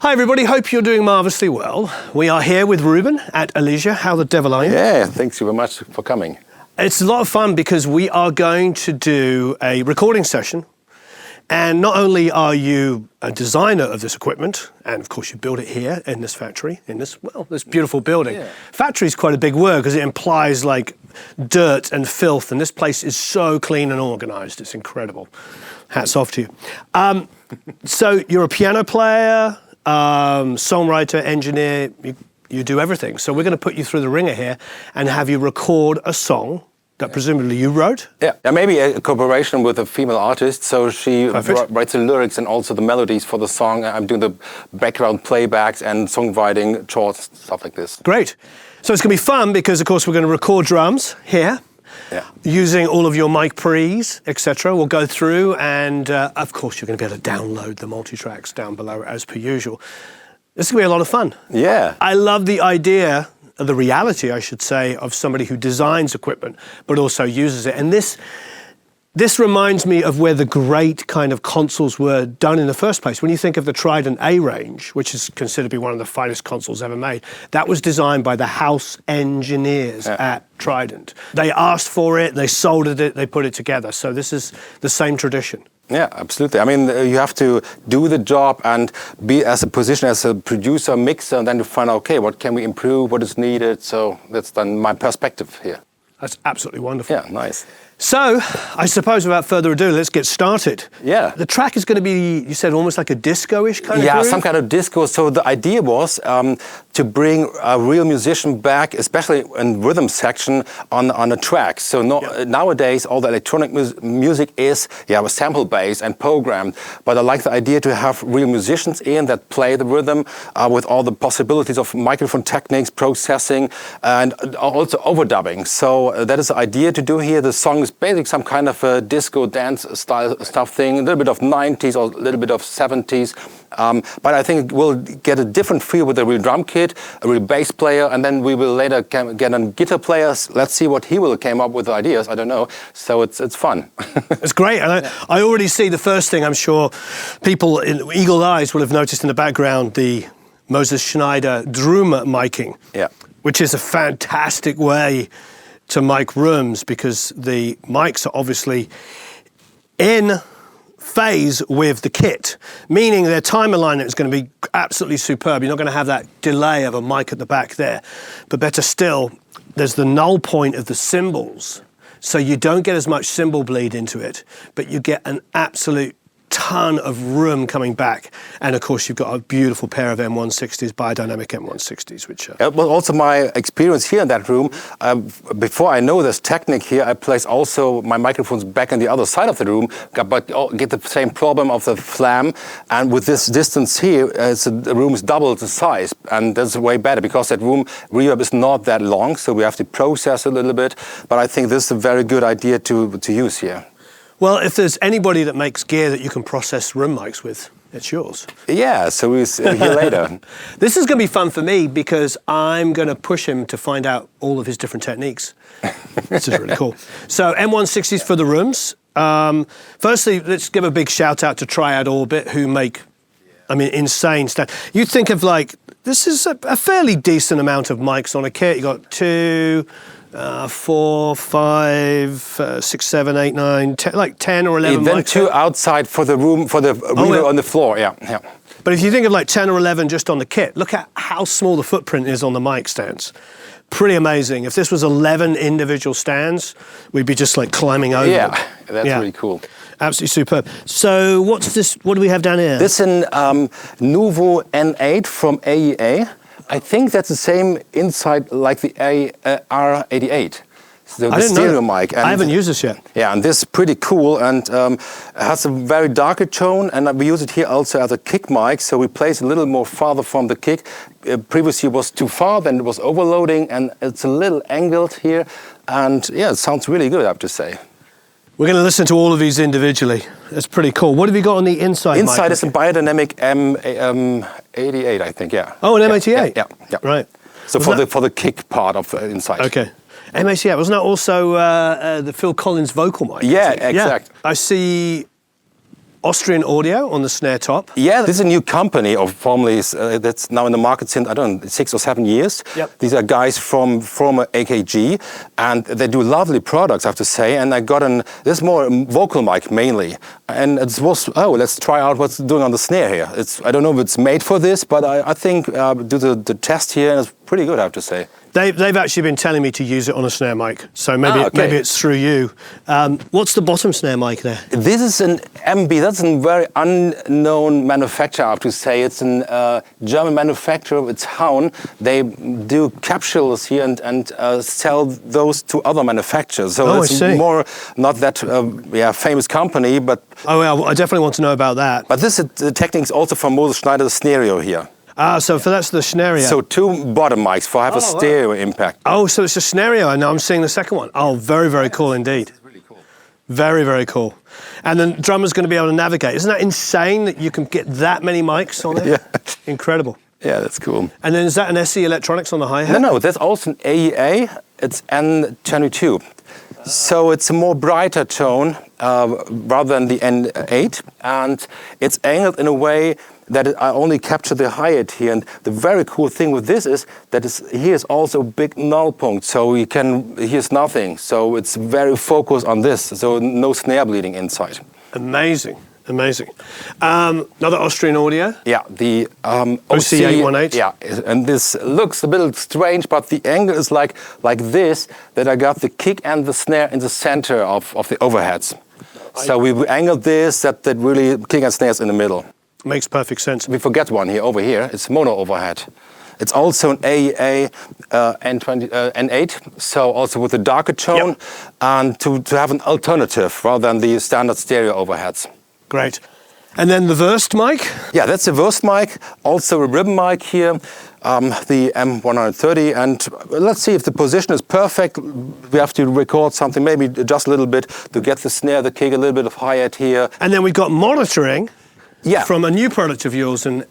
Hi everybody, hope you're doing marvellously well. We are here with Ruben at Elysia. How the devil are you? Yeah, thanks very much for coming. It's a lot of fun because we are going to do a recording session. And not only are you a designer of this equipment, and of course you build it here in this factory, in this beautiful building. Yeah. Factory is quite a big word because it implies like dirt and filth, and this place is so clean and organized. It's incredible. Hats off to you. So you're a piano player, songwriter, engineer, you do everything. So we're going to put you through the ringer here and have you record a song that presumably you wrote? Yeah, maybe a cooperation with a female artist. So she writes the lyrics and also the melodies for the song. I'm doing the background playbacks and songwriting, chords, stuff like this. Great. So it's going to be fun because, of course, we're going to record drums here. Yeah. Using all of your mic pre's, etc. We'll go through and, of course, you're going to be able to download the multi-tracks down below as per usual. This is going to be a lot of fun. Yeah. I love the idea, the reality, I should say, of somebody who designs equipment but also uses it. And this reminds me of where the great kind of consoles were done in the first place. When you think of the Trident A range, which is considered to be one of the finest consoles ever made, that was designed by the house engineers at Trident. They asked for it, they soldered it, they put it together. So this is the same tradition. Yeah, absolutely. I mean, you have to do the job and be as a position as a producer, mixer, and then to find out, okay, what can we improve, what is needed. So that's then my perspective here. That's absolutely wonderful. Yeah, nice. So, I suppose without further ado, let's get started. Yeah. The track is going to be, you said, almost like a disco-ish kind of groove? Yeah, some kind of disco. So the idea was to bring a real musician back, especially in rhythm section, on a track. So nowadays, all the electronic music is sample-based and programmed. But I like the idea to have real musicians in that play the rhythm with all the possibilities of microphone techniques, processing, and also overdubbing. So that is the idea to do here. The song is basically some kind of a disco dance style stuff thing, a little bit of 90s or a little bit of 70s. But I think we'll get a different feel with a real drum kit, a real bass player, and then we will later get a guitar player. Let's see what he will come up with ideas. I don't know. So it's fun. It's great. And I already see the first thing. I'm sure people in eagle eyes will have noticed in the background the Moses Schneider drum miking, which is a fantastic way to mic rooms because the mics are obviously in phase with the kit, meaning their time alignment is going to be absolutely superb. You're not going to have that delay of a mic at the back there. But better still, there's the null point of the cymbals. So you don't get as much cymbal bleed into it, but you get an absolute ton of room coming back. And of course, you've got a beautiful pair of M160s, biodynamic M160s, which are... Well, also my experience here in that room, before I know this technique here, I place also my microphones back on the other side of the room, but get the same problem of the flam. And with this distance here, the room is double the size. And that's way better because that room reverb is not that long, so we have to process a little bit. But I think this is a very good idea to use here. Well, if there's anybody that makes gear that you can process room mics with, it's yours. Yeah, so we'll see here later. This is going to be fun for me because I'm going to push him to find out all of his different techniques. This is really cool. So M160s for the rooms. Firstly, let's give a big shout out to Triad Orbit who make, insane stuff. You think of this is a fairly decent amount of mics on a kit. You got 2... 4, 5, 6, 7, 8, 9, 10, like 10 or 11 Then mics. 2 outside for the room, for the reader on the floor, yeah. But if you think of 10 or 11 just on the kit, look at how small the footprint is on the mic stands. Pretty amazing. If this was 11 individual stands, we'd be just climbing over them. That's really cool. Absolutely superb. So what's this? What do we have down here? This is an Nuvo N8 from AEA. I think that's the same inside like the R88. So the stereo mic. And I haven't used this yet. Yeah, and this is pretty cool and has a very darker tone. And we use it here also as a kick mic. So we place a little more farther from the kick. Previously it was too far, then it was overloading, and it's a little angled here. And yeah, it sounds really good, I have to say. We're going to listen to all of these individually. That's pretty cool. What have you got on the inside? Inside is a biodynamic M88, I think. Yeah. Oh, an M88. Yeah. Right. So for the kick part of the inside. Okay. M88, wasn't that also the Phil Collins vocal mic? Yeah, exactly. I see Austrian audio on the snare top. Yeah, this is a new company, or formerly that's now in the market since, I don't know, 6 or 7 years. Yep. These are guys from former AKG, and they do lovely products, I have to say. And I got this more vocal mic mainly. And it was, let's try out what's doing on the snare here. I don't know if it's made for this, but I think do the test here, and it's pretty good, I have to say. They've actually been telling me to use it on a snare mic, so maybe it's through you. What's the bottom snare mic there? This is an MB. That's a very unknown manufacturer, I have to say. It's a German manufacturer. It's Haun. They do capsules here and sell those to other manufacturers. So it's more not that famous company, but I definitely want to know about that. But this is the techniques also from Moses Schneider's stereo here. So that's the Schnerio. So 2 bottom mics for have a stereo impact. Oh, so it's a Schnerio, and now I'm seeing the second one. Oh, very, very cool indeed. Really cool. Very, very cool. And then the drummer's going to be able to navigate. Isn't that insane that you can get that many mics on it? Yeah. Incredible. Yeah, that's cool. And then is that an SE Electronics on the hi-hat? No, that's also an AEA. It's N22. So it's a more brighter tone rather than the N8. And it's angled in a way that I only capture the hi-hat here. And the very cool thing with this is that here's also a big null point, so you can here's nothing. So it's very focused on this, so no snare bleeding inside. Amazing, amazing. Another Austrian audio? Yeah, the OC818. Yeah, and this looks a bit strange, but the angle is like this, that I got the kick and the snare in the center of the overheads. So we angled this, that really kick and snares in the middle. Makes perfect sense. We forget one here, over here. It's mono overhead. It's also an AEA N8, so also with a darker tone, and to have an alternative rather than the standard stereo overheads. Great. And then the Wurst mic? Yeah, that's a Wurst mic, also a Ruben mic here, the M130, and let's see if the position is perfect. We have to record something, maybe adjust a little bit to get the snare, the kick, a little bit of hi-hat here. And then we've got monitoring. Yeah. From a new product of yours, and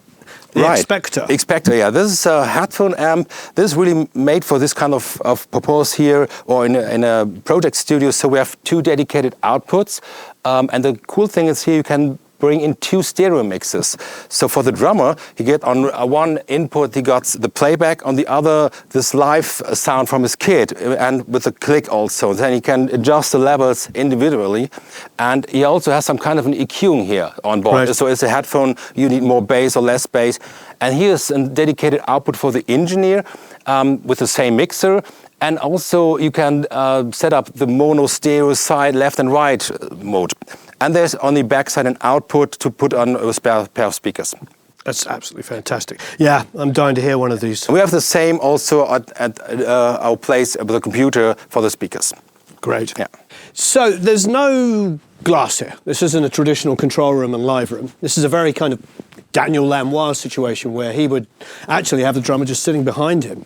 the Expector. Expector, yeah. This is a headphone amp. This is really made for this kind of purpose here, or in a project studio. So we have 2 dedicated outputs. And the cool thing is here you can bring in 2 stereo mixes. So for the drummer, he get on one input, he got the playback, on the other, this live sound from his kit, and with a click also. Then he can adjust the levels individually. And he also has some kind of an EQing here on board. Right. So it's a headphone, you need more bass or less bass. And here's a dedicated output for the engineer with the same mixer. And also you can set up the mono stereo side, left and right mode. And there's on the backside an output to put on a spare pair of speakers. That's absolutely fantastic. Yeah, I'm dying to hear one of these. And we have the same also at our place with a computer for the speakers. Great. Yeah. So there's no glass here. This isn't a traditional control room and live room. This is a very kind of Daniel Lanois situation where he would actually have the drummer just sitting behind him.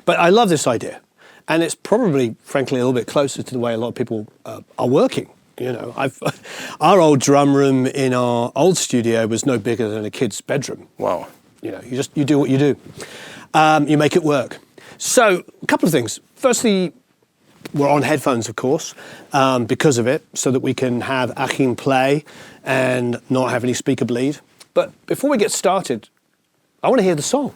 But I love this idea. And it's probably, frankly, a little bit closer to the way a lot of people are working. You know, our old drum room in our old studio was no bigger than a kid's bedroom. Wow. You know, you do what you do. You make it work. So, a couple of things. Firstly, we're on headphones, of course, because of it, so that we can have Achim play and not have any speaker bleed. But before we get started, I want to hear the song.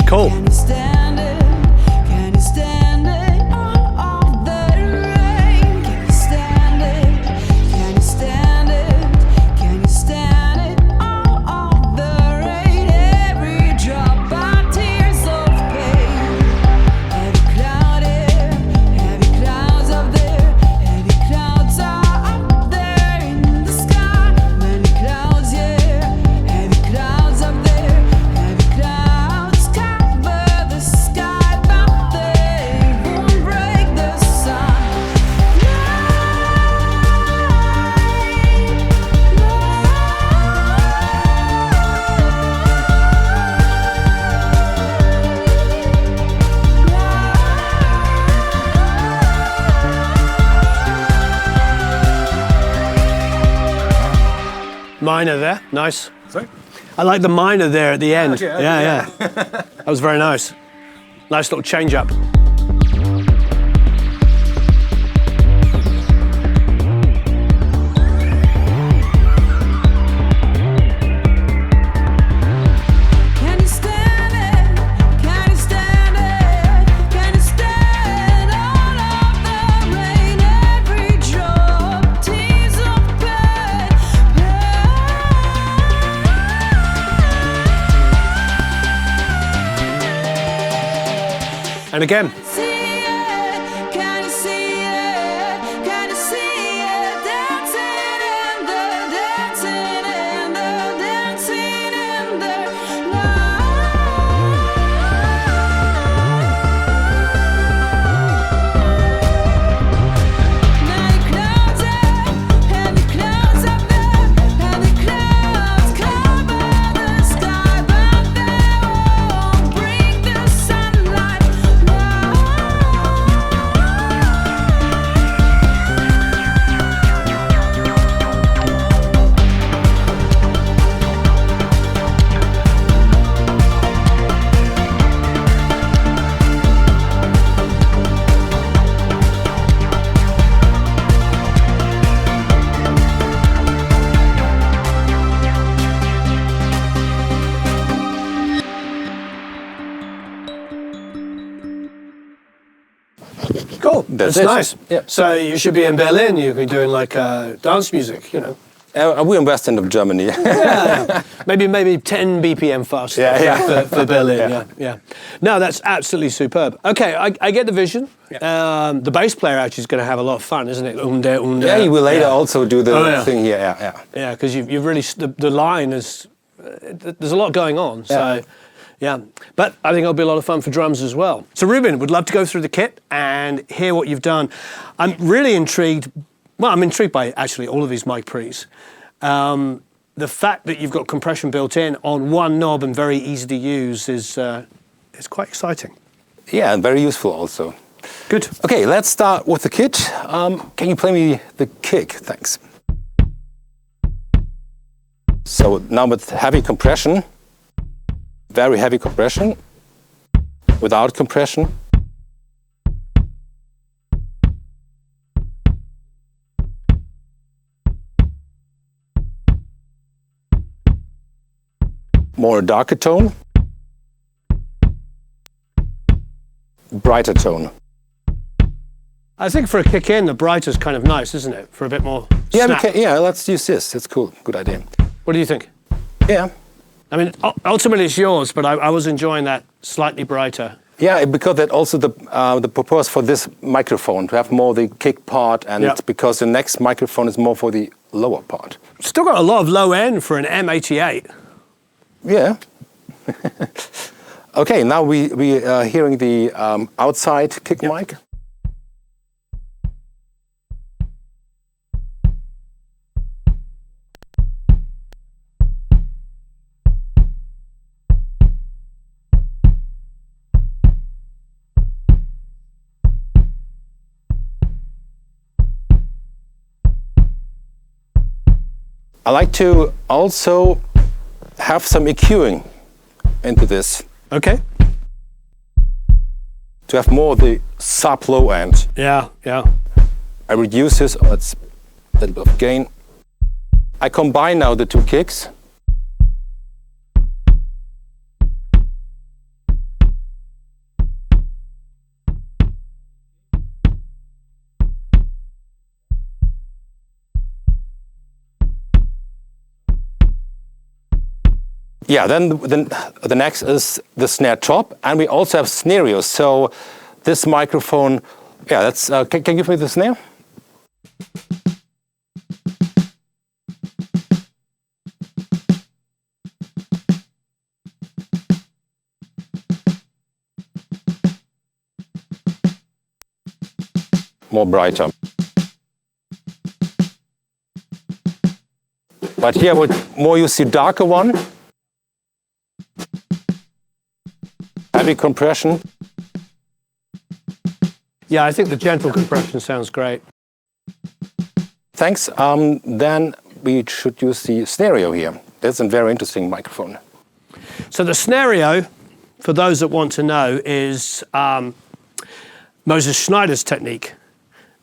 Cool. minor there. Nice. Sorry? I like the minor there at the end. Okay, yeah. That was very nice. Nice little change up. And again. Cool. That's nice. Yeah. So you should be in Berlin. You could be doing like dance music, you know. We're in west end of Germany. Yeah. Maybe 10 BPM faster for Berlin. Yeah. No, that's absolutely superb. Okay, I get the vision. Yeah. The bass player actually is going to have a lot of fun, isn't it? Yeah, he will later also do the thing here. Yeah, because you've really the line is there's a lot going on. So. Yeah, but I think it'll be a lot of fun for drums as well. So Ruben, would love to go through the kit and hear what you've done. I'm really intrigued. Well, I'm intrigued by actually all of these mic pre's. The fact that you've got compression built in on one knob and very easy to use is quite exciting. Yeah, and very useful also. Good. Okay, let's start with the kit. Can you play me the kick? Thanks. So now with heavy compression. Very heavy compression, without compression. More a darker tone. Brighter tone. I think for a kick in, the brighter's kind of nice, isn't it? For a bit more snap. Yeah, let's use this. It's cool. Good idea. What do you think? Yeah. I mean, ultimately it's yours, but I was enjoying that slightly brighter. Yeah, because that also the purpose for this microphone to have more the kick part, and it's because the next microphone is more for the lower part. Still got a lot of low end for an M88. Yeah. Okay, now we are hearing the outside kick mic. I like to also have some EQing into this. Okay. To have more of the sub low end. Yeah. I reduce this, let's a little bit of gain. I combine now the two kicks. Yeah, then the next is the snare top, and we also have scenarios. So this microphone, yeah, that's. Can you give me the snare? More brighter. But here, with more you see darker one. Heavy compression. Yeah, I think the gentle compression sounds great. Thanks. Then we should use the stereo here. That's a very interesting microphone. So the stereo, for those that want to know, is Moses Schneider's technique,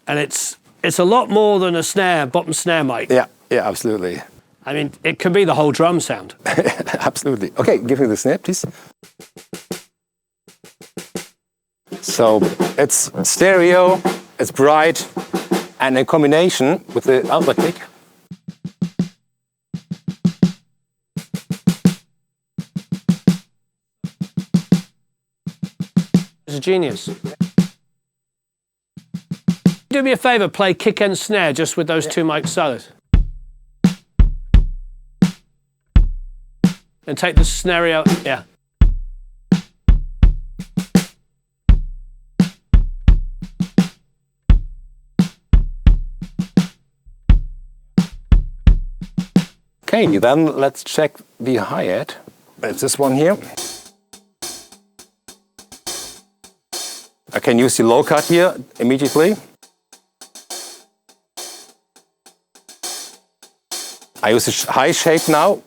and it's a lot more than a snare, bottom snare mic. Yeah, absolutely. I mean, it can be the whole drum sound. Absolutely. Okay, give me the snare, please. So it's stereo, it's bright, and in combination with the outlet kick. It's a genius. Do me a favor, play kick and snare just with those two mic solos. And take the stereo, yeah. Okay, then let's check the hi-hat. It's this one here. I can use the low cut here immediately. I use the high shape now.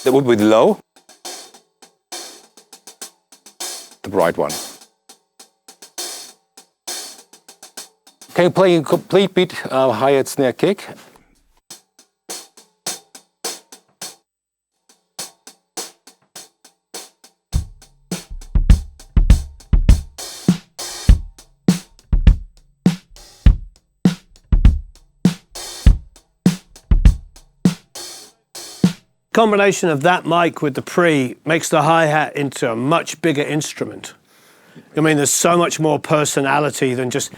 That would be the low. The bright one. Can you play a complete beat hi-hat snare kick? Combination of that mic with the pre makes the hi-hat into a much bigger instrument. I mean, there's so much more personality than just,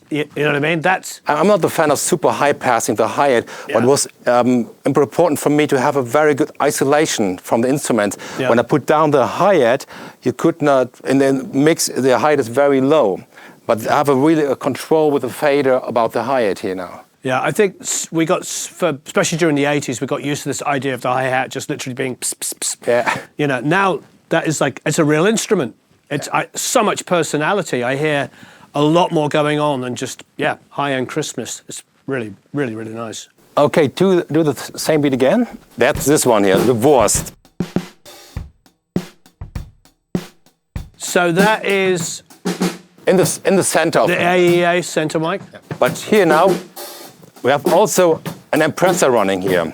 you know what I mean? I'm not a fan of super high passing the hi-hat. Yeah. What was important for me to have a very good isolation from the instrument. Yeah. When I put down the hi-hat, you could not, in the mix, the hi-hat is very low. But I have a control with the fader about the hi-hat here now. Yeah, I think we got, especially during the 80s, we got used to this idea of the hi-hat just literally being pss, pss, pss. Yeah. You know, now that is like, it's a real instrument. It's so much personality. I hear a lot more going on than just, high-end Christmas. It's really, really, really nice. Okay, do the same beat again. That's this one here, the Wurst. So that is... In the center of the AEA center mic. Yeah. But here now, we have also an compressor running here.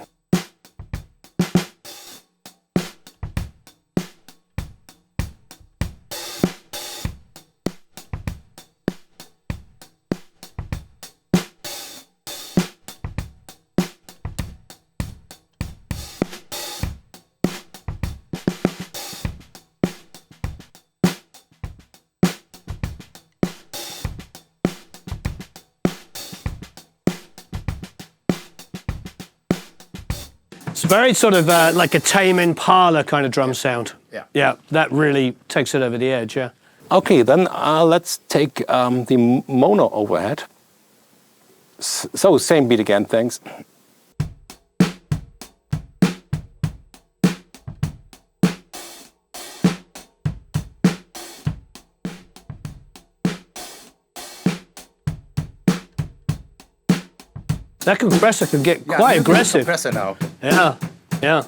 It's very sort of like a Tame Impala kind of drum sound. Yeah. Yeah, that really takes it over the edge, yeah. Okay, then let's take the mono overhead. So same beat again, thanks. That compressor could get quite aggressive. Compressor now. Yeah, yeah.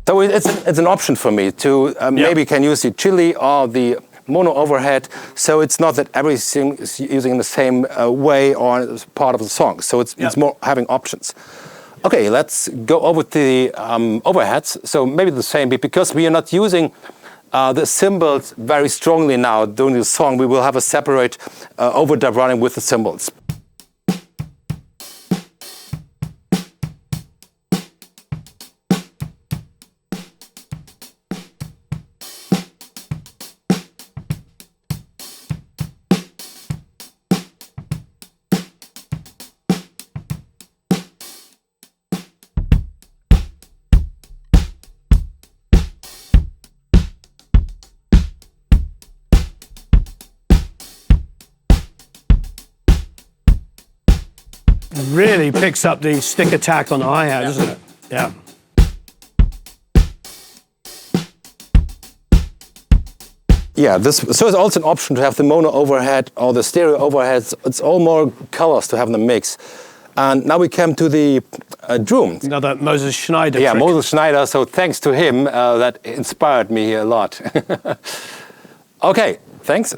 So it's an option for me to maybe can use the chili or the mono overhead, so it's not that everything is using the same way or as part of the song. So it's more having options. Okay, let's go over to the overheads. So maybe the same beat, because we are not using the cymbals very strongly now during the song. We will have a separate overdub running with the cymbals. really picks up the stick attack on the hi-hat, doesn't it? Yeah. Yeah, so it's also an option to have the mono overhead or the stereo overheads. It's all more colors to have in the mix. And now we come to the drum. Another Moses Schneider Yeah, trick. Moses Schneider. So thanks to him, that inspired me here a lot. Okay, thanks.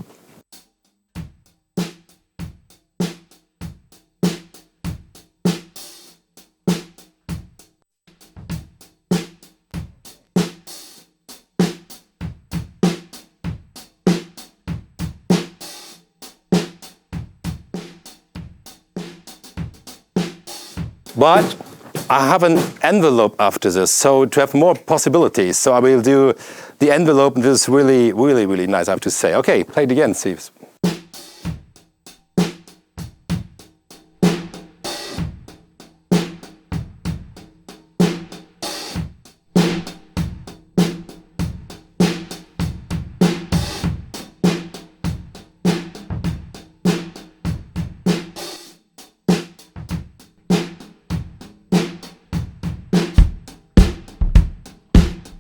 But I have an envelope after this, so to have more possibilities. So I will do the envelope, and this is really, really, really nice, I have to say. Okay, play it again, Steve.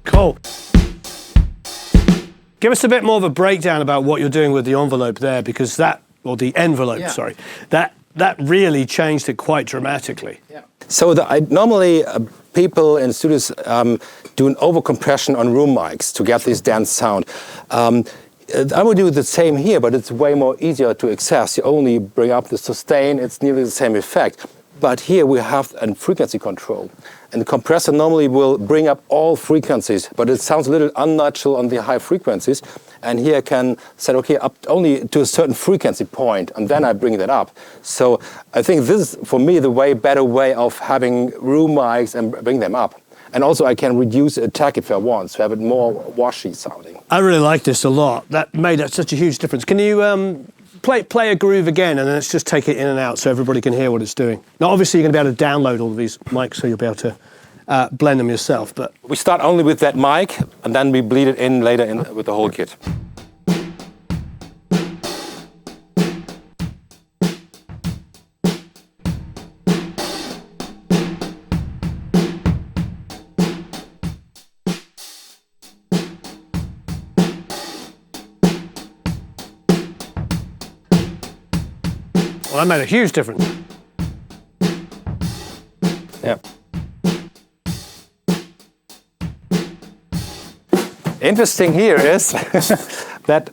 Cool. Give us a bit more of a breakdown about what you're doing with the envelope there, because that, or the envelope, sorry, that really changed it quite dramatically. Yeah. So normally people in studios do an overcompression on room mics to get this dense sound. I would do the same here, but it's way more easier to access. You only bring up the sustain, it's nearly the same effect. But here we have a frequency control. And the compressor normally will bring up all frequencies, but it sounds a little unnatural on the high frequencies. And here I can set, okay, up only to a certain frequency point, and then I bring that up. So I think this is, for me, the better way of having room mics and bring them up. And also I can reduce the attack if I want, so have it more washy sounding. I really like this a lot. That made such a huge difference. Can you play a groove again, and then let's just take it in and out so everybody can hear what it's doing. Now, obviously, you're going to be able to download all of these mics, so you'll be able to blend them yourself. But we start only with that mic, and then we bleed it in later with the whole kit. well, that made a huge difference. Yeah. Interesting here is that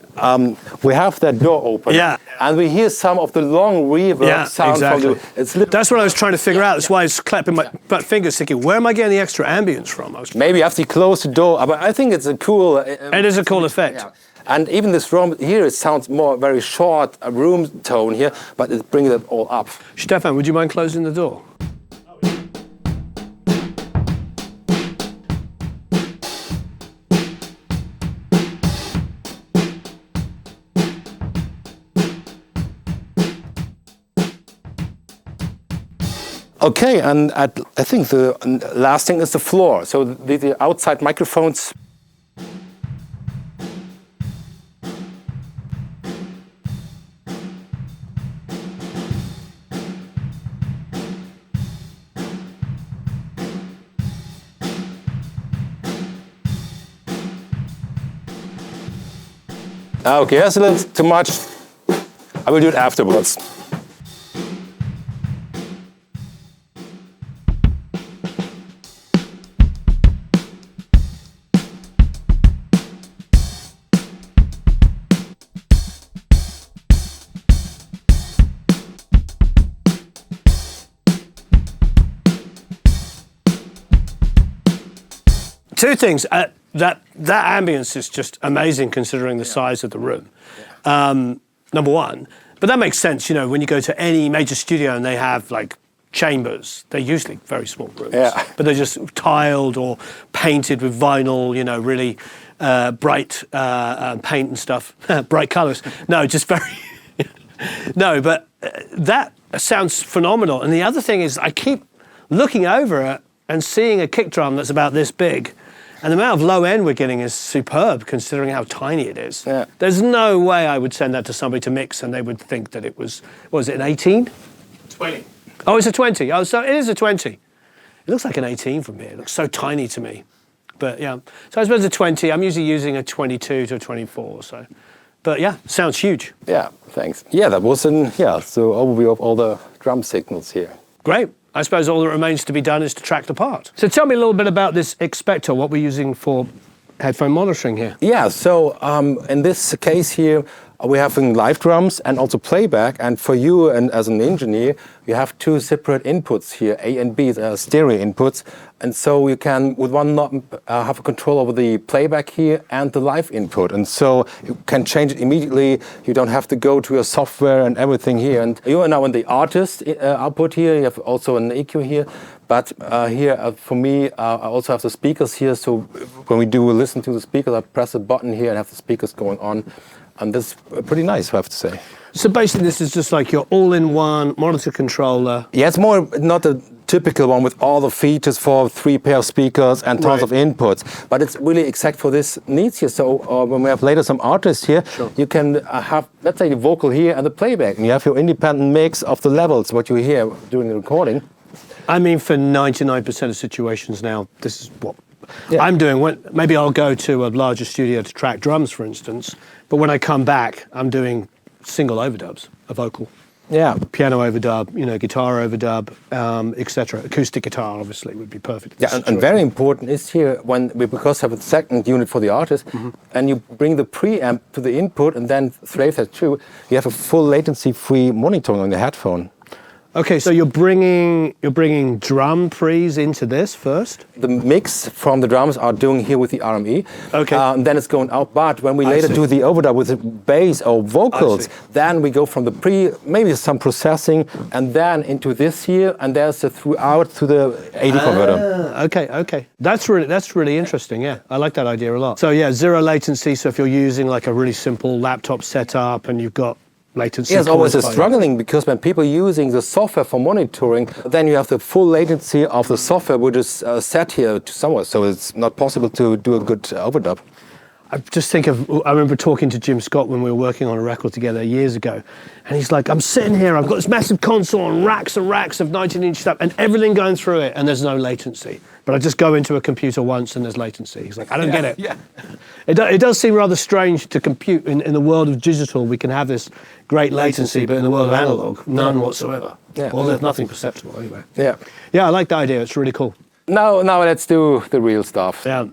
we have that door open, and we hear some of the long reverb sound exactly. from the... That's what I was trying to figure out. That's why I was clapping my fingers, thinking, where am I getting the extra ambience from? Maybe you have to close the door, but I think it's a cool... it is a cool effect. Yeah. And even this room here, it sounds more very short, a room tone here, but it brings it all up. Stefan, would you mind closing the door? Okay, and I think the last thing is the floor. So the outside microphones. Okay, that's a little too much. I will do it afterwards. Two things. That ambience is just amazing considering the size of the room. Number one, but that makes sense. You know, when you go to any major studio and they have like chambers, they're usually very small rooms, but they're just tiled or painted with vinyl. You know, really bright paint and stuff, bright colours. No, just very. No, but that sounds phenomenal. And the other thing is, I keep looking over it and seeing a kick drum that's about this big. And the amount of low end we're getting is superb, considering how tiny it is. Yeah. There's no way I would send that to somebody to mix and they would think that it was it an 18? 20. Oh, it's a 20. Oh, so it is a 20. It looks like an 18 from here. It looks so tiny to me. But yeah, so I suppose a 20. I'm usually using a 22 to a 24. So, but yeah, sounds huge. Yeah, thanks. Yeah, that was so overview of all the drum signals here. Great. I suppose all that remains to be done is to track the part. So tell me a little bit about this expector, what we're using for headphone monitoring here. Yeah, so in this case here, we're having live drums and also playback. And for you, and as an engineer, you have two separate inputs here, A and B, stereo inputs. And so you can, with one knob, have a control over the playback here and the live input. And so you can change it immediately. You don't have to go to your software and everything here. And you are now in the artist output here. You have also an EQ here. But here, for me, I also have the speakers here. So when we do listen to the speakers, I press a button here and have the speakers going on. And that's pretty nice, I have to say. So basically, this is just like your all-in-one monitor controller. Yeah, it's more not a typical one with all the features for 3 pair of speakers and tons of inputs. But it's really exact for this needs here. So when we have later some artists here, you can have, let's say, the vocal here and the playback. And you have your independent mix of the levels, what you hear during the recording. I mean, for 99% of situations now, this is what I'm doing. Maybe I'll go to a larger studio to track drums, for instance. But when I come back, I'm doing single overdubs, a vocal. Yeah. Piano overdub, guitar overdub, etc. Acoustic guitar, obviously, would be perfect. Yeah, and very important is here when we, because have a second unit for the artist, and you bring the preamp to the input and then slave that through, you have a full latency-free monitoring on the headphone. Okay, so you're bringing drum pre's into this first? The mix from the drums are doing here with the RME. Okay. And then it's going out. But when we later do the overdub with the bass or vocals, then we go from the pre, maybe some processing, and then into this here, and there's a throughout to the 80 converter. Okay. That's really interesting. Yeah, I like that idea a lot. So yeah, zero latency. So if you're using like a really simple laptop setup and you've got latency. Yes, always struggling because when people are using the software for monitoring, then you have the full latency of the software, which is set here to somewhere, so it's not possible to do a good overdub. I just think I remember talking to Jim Scott when we were working on a record together years ago, and he's like, I'm sitting here, I've got this massive console and racks of 19-inch stuff and everything going through it, and there's no latency. But I just go into a computer once and there's latency. He's like, I don't get it. Yeah. It does seem rather strange to compute in the world of digital. We can have this great latency, but in the world of analog, none whatsoever. Yeah. Well, there's nothing perceptible anyway. Yeah. Yeah, I like the idea. It's really cool. Now let's do the real stuff. Yeah.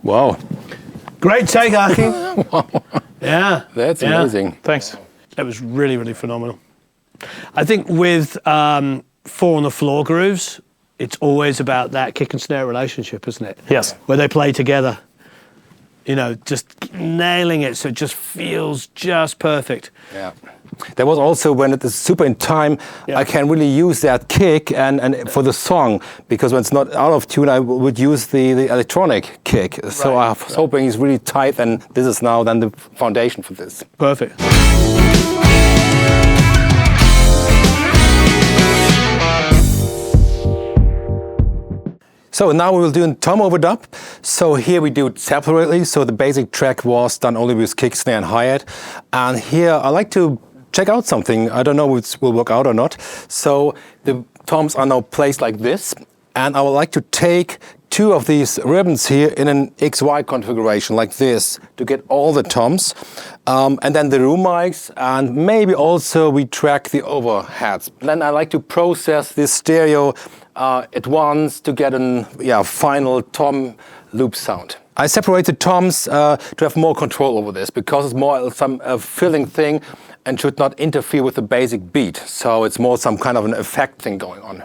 Wow. Great take, Achim. Wow. Yeah. That's amazing. Thanks. That was really, really phenomenal. I think with 4 on the floor grooves, it's always about that kick and snare relationship, isn't it? Yes. Where they play together. You know, just nailing it so it just feels just perfect. Yeah. There was also when it is super in time, I can really use that kick and for the song, because when it's not out of tune, I would use the electronic kick. So I was hoping it's really tight, and this is now then the foundation for this. Perfect. So now we will do a tom overdub. So here we do it separately. So the basic track was done only with kick, snare and hi-hat. And here I like to check out something. I don't know if it will work out or not. So the toms are now placed like this. And I would like to take 2 of these ribbons here in an XY configuration like this to get all the toms. And then the room mics, and maybe also we track the overheads. Then I like to process this stereo at once to get a final tom loop sound. I separate the toms to have more control over this, because it's more some filling thing and should not interfere with the basic beat. So it's more some kind of an effect thing going on.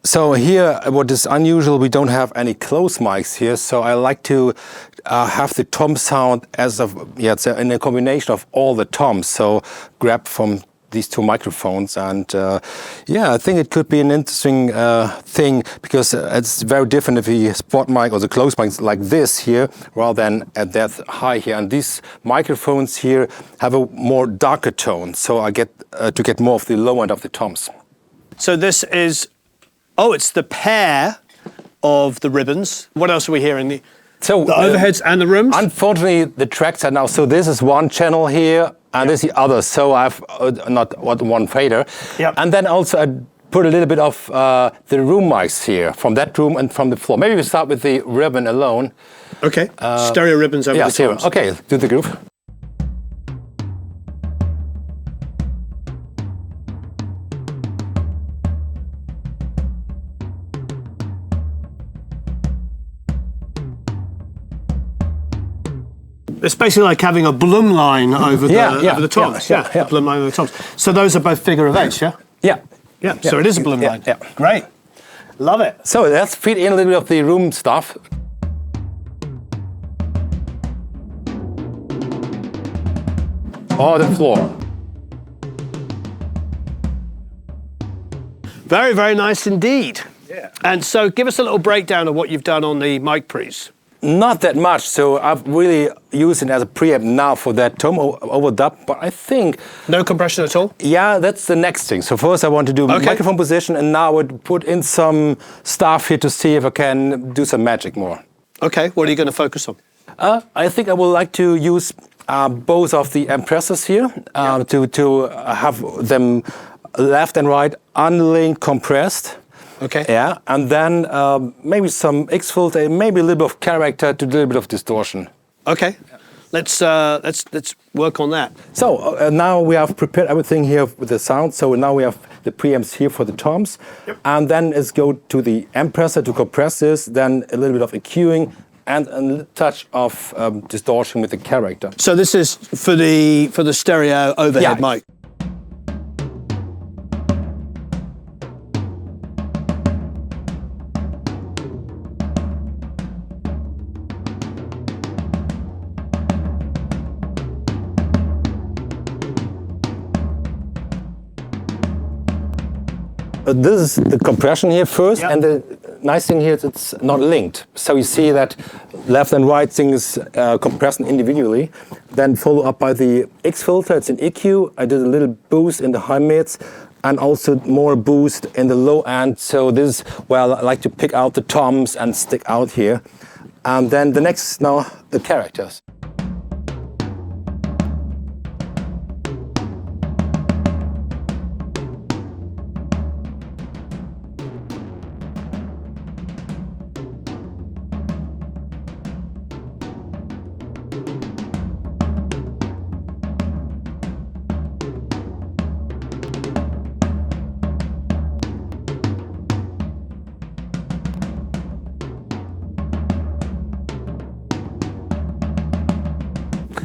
So here, what is unusual, we don't have any close mics here. So I like to have the tom sound as it's in a combination of all the toms. So grab from these 2 microphones, and I think it could be an interesting thing, because it's very different if the spot mic or the close mic is like this here rather than at that high here. And these microphones here have a more darker tone, so I get to get more of the low end of the toms. So this is, it's the pair of the ribbons. What else are we hearing? The overheads and the rooms? Unfortunately, the tracks are now, so this is one channel here, and this is the other. So I've not one fader. Yep. And then also I put a little bit of the room mics here, from that room and from the floor. Maybe we start with the ribbon alone. Okay, stereo ribbons over the toms. Okay, do the groove. It's basically like having a Blum line over the toms. A Blum line over the toms. So those are both figure of 8, yeah? Yeah. So it is a Blum line. Yeah. Great. Love it. So let's feed in a little bit of the room stuff. The floor. Very, very nice indeed. Yeah. And so give us a little breakdown of what you've done on the mic pre's. Not that much, so I've really used it as a preamp now for that tom overdub, but I think... No compression at all? Yeah, that's the next thing. So first I want to do microphone position, and now I would put in some stuff here to see if I can do some magic more. Okay, what are you going to focus on? I think I would like to use both of the compressors here to have them left and right unlinked compressed. Okay. Yeah, and then maybe some X-filter, maybe a little bit of character to a little bit of distortion. Okay. Let's work on that. So now we have prepared everything here with the sound. So now we have the preamps here for the toms, and then let's go to the compressor to compress this. Then a little bit of EQing and a touch of distortion with the character. So this is for the stereo overhead mic. This is the compression here first, and the nice thing here is it's not linked. So you see that left and right thing is compressing individually, then followed up by the X filter, it's an EQ. I did a little boost in the high mids and also more boost in the low end. So this is where I like to pick out the toms and stick out here. And then the next, now the characters.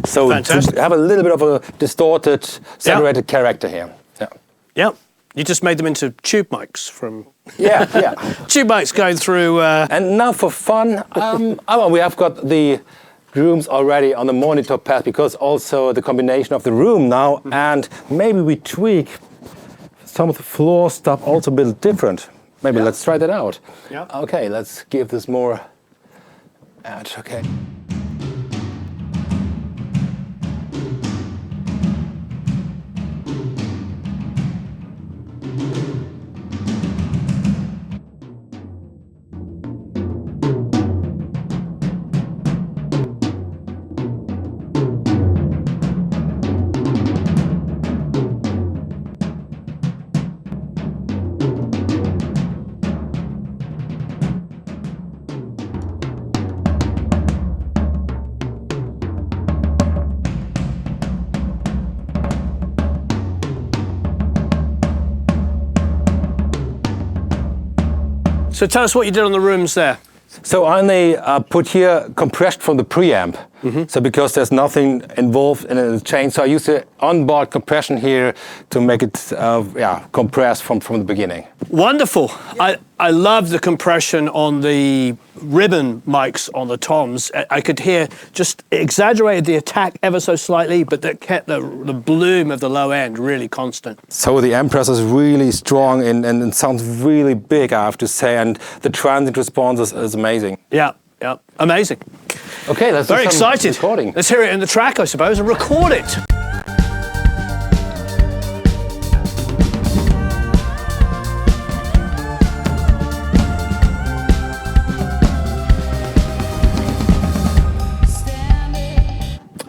So to have a little bit of a distorted, saturated character here. Yeah. Yeah. You just made them into tube mics from... Yeah. Tube mics going through... And now for fun, we have got the rooms already on the monitor pad, because also the combination of the room now, and maybe we tweak some of the floor stuff also a bit different. Maybe let's try that out. Yeah. Okay, let's give this more edge. Okay. So tell us what you did on the rooms there. So I only put here compressed from the preamp. So because there's nothing involved in the chain, so I use the onboard compression here to make it compress from the beginning. Wonderful. I love the compression on the ribbon mics on the toms. I could hear just exaggerated the attack ever so slightly, but that kept the bloom of the low end really constant. So the Empress is really strong and sounds really big, I have to say, and the transient response is amazing. Yeah, amazing. Okay, let's very do some excited. Recording. Let's hear it in the track, I suppose, and record it.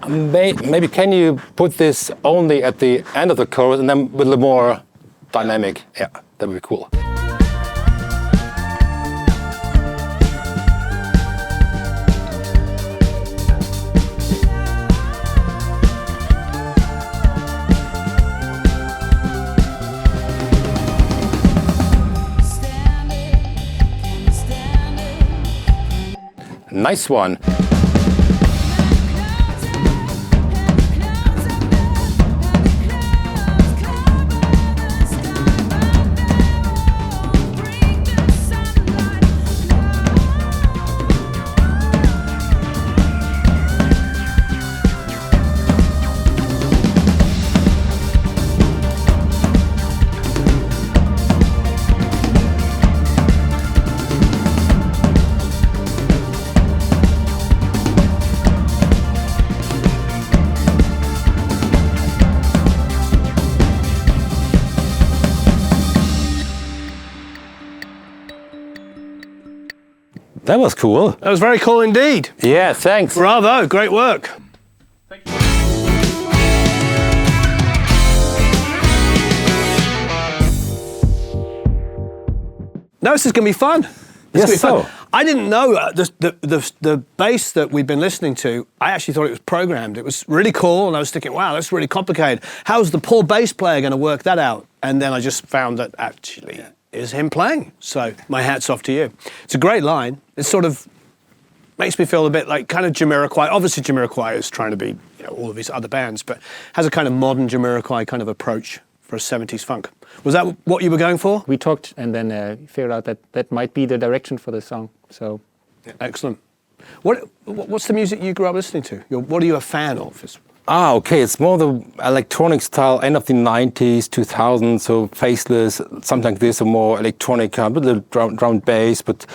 Maybe can you put this only at the end of the chorus and then with a more dynamic? Yeah, that would be cool. Nice one. That was cool. That was very cool indeed. Yeah, thanks. Bravo, great work. Thank you. No, this is going to be fun. Yes, so. I didn't know the bass that we've been listening to, I actually thought it was programmed. It was really cool, and I was thinking, wow, that's really complicated. How's the poor bass player going to work that out? And then I just found that actually is him playing. So my hat's off to you. It's a great line. It sort of makes me feel a bit like kind of Jamiroquai. Obviously Jamiroquai is trying to be all of these other bands, but has a kind of modern Jamiroquai kind of approach for a 70s funk. Was that what you were going for? We talked and then figured out that that might be the direction for the song. So, excellent. What's the music you grew up listening to? What are you a fan of? Okay, it's more the electronic style, end of the 90s, 2000s, so Faceless, something like this, or more electronic, a little drum bass, but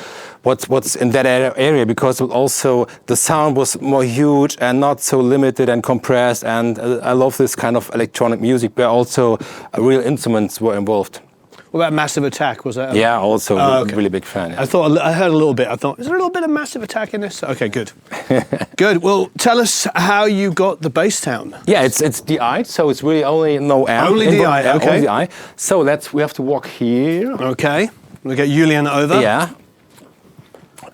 what's in that area, because also the sound was more huge and not so limited and compressed, and I love this kind of electronic music, but also real instruments were involved. What about Massive Attack? Was that? Yeah, also a really big fan. Yeah. I heard a little bit. I thought, is there a little bit of Massive Attack in this? Okay, good. Good. Well, tell us how you got the bass down. Yeah, it's DI, so it's really only no amp. Only DI, okay. Only DI. So we have to walk here. Okay. We'll get Julian over. Yeah.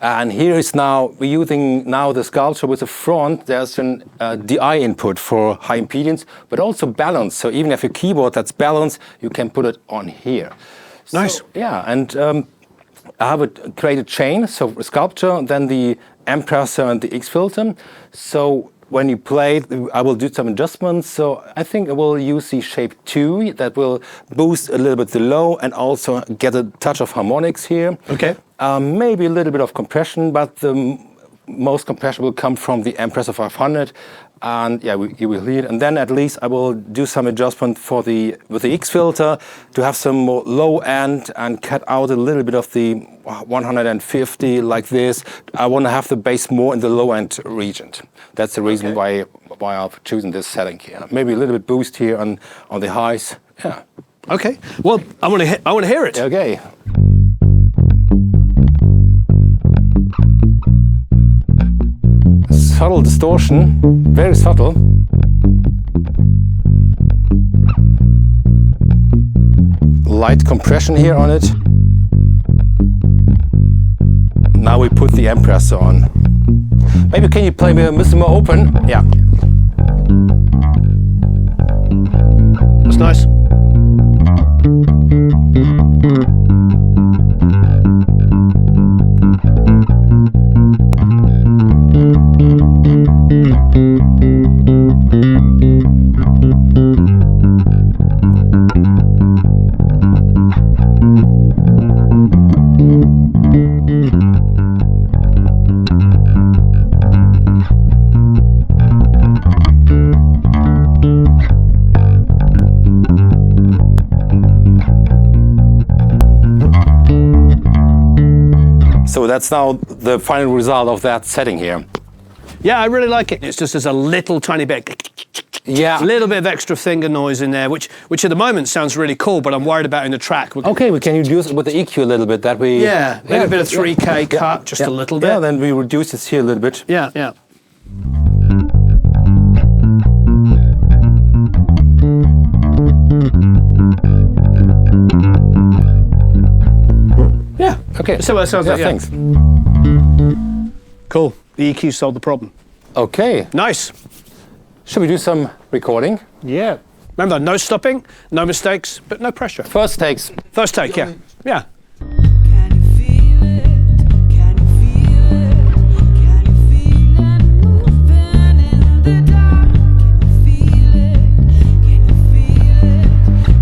And here is now, we're using now the sculpture with the front. There's an DI input for high impedance, but also balance. So even if your keyboard that's balanced, you can put it on here. Nice. So, yeah, and I have created chain, so sculpture, then the amp compressor and the X filter. So when you play it, I will do some adjustments. So I think I will use the shape 2 that will boost a little bit the low and also get a touch of harmonics here. Okay. Maybe a little bit of compression, but the most compression will come from the Empressor 500. And yeah, you will hear it. And then at least I will do some adjustment with the X filter to have some more low end and cut out a little bit of the 150 like this. I want to have the bass more in the low end region. That's the reason why I've chosen this setting here. Maybe a little bit boost here on the highs. Yeah. Okay. Well, I want to hear it. Okay. Subtle distortion, very subtle. Light compression here on it. Now we put the Empressor on. Maybe can you play me a Mr. More Open? Yeah. That's nice. So that's now the final result of that setting here. Yeah, I really like it. It's just there's a little tiny bit, a little bit of extra finger noise in there, which at the moment sounds really cool, but I'm worried about in the track. Okay, we can reduce it with the EQ a little bit. That we maybe a bit of 3K cut, just a little bit. Yeah, then we reduce this here a little bit. Yeah, yeah. Yeah. Okay. So that sounds like thanks. Cool. The EQ solved the problem. Okay. Nice. Should we do some recording? Yeah. Remember, no stopping, no mistakes, but no pressure. First takes. First take, yeah. Yeah. Can you feel it? Can you feel it? Can you feel it moving in the dark? Can you feel it? Can you feel it?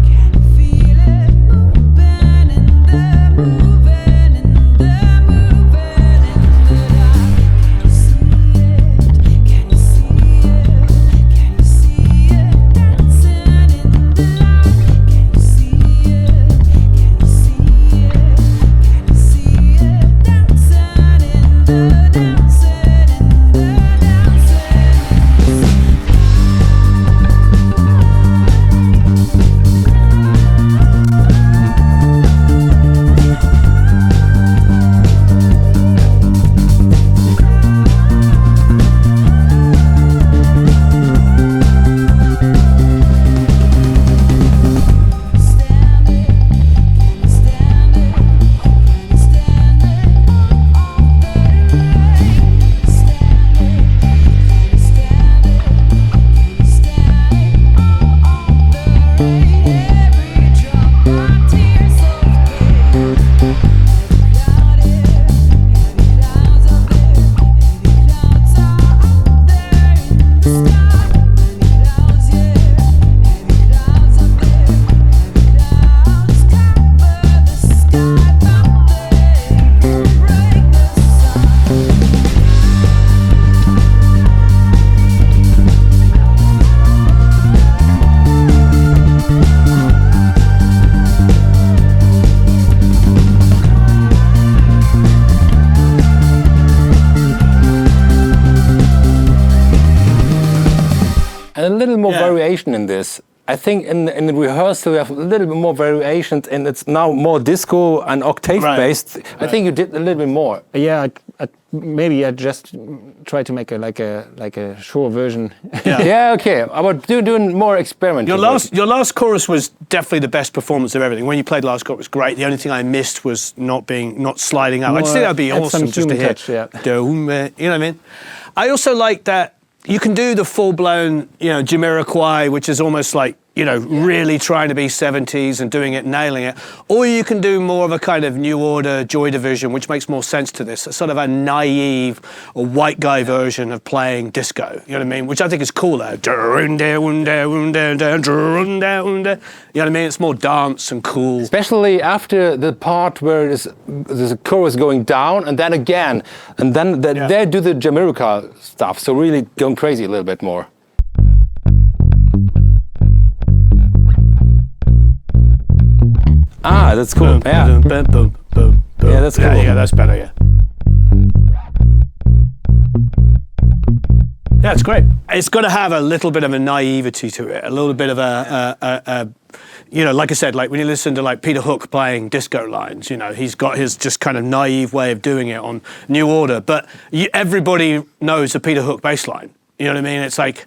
Can you feel it moving in the moving in the moving in the dark? Can you see it? Can you see it? Can you see it dancing in the dark? Can you see it? Can you see it? Can you see it dancing in the dancing in the And a little more variation in this. I think in the rehearsal we have a little bit more variations, and it's now more disco and octave based. Right. I think you did a little bit more. Yeah, maybe I just try to make a short version. Yeah. Yeah, okay. I was doing more experimenting. Your last chorus was definitely the best performance of everything. When you played last chorus, it was great. The only thing I missed was not sliding up. I'd say that'd be awesome just to hear. Touch, yeah. You know what I mean? I also like that you can do the full-blown, Jamiroquai, which is almost like, you know, really trying to be 70s and doing it, nailing it. Or you can do more of a kind of New Order, Joy Division, which makes more sense to this. It's sort of a naive or white guy version of playing disco, you know what I mean? Which I think is cooler. You know what I mean? It's more dance and cool. Especially after the part where there's a chorus going down and then again. And then they do the Jamiroquai stuff. So really going crazy a little bit more. Ah, that's cool. Boom, boom, boom, boom, boom. Yeah, that's cool. Yeah, that's better, yeah. Yeah, it's great. It's got to have a little bit of a naivety to it, a little bit of a you know, like I said, like when you listen to like Peter Hook playing disco lines, you know, he's got his just kind of naive way of doing it on New Order, but everybody knows the Peter Hook bass line. You know what I mean? It's like,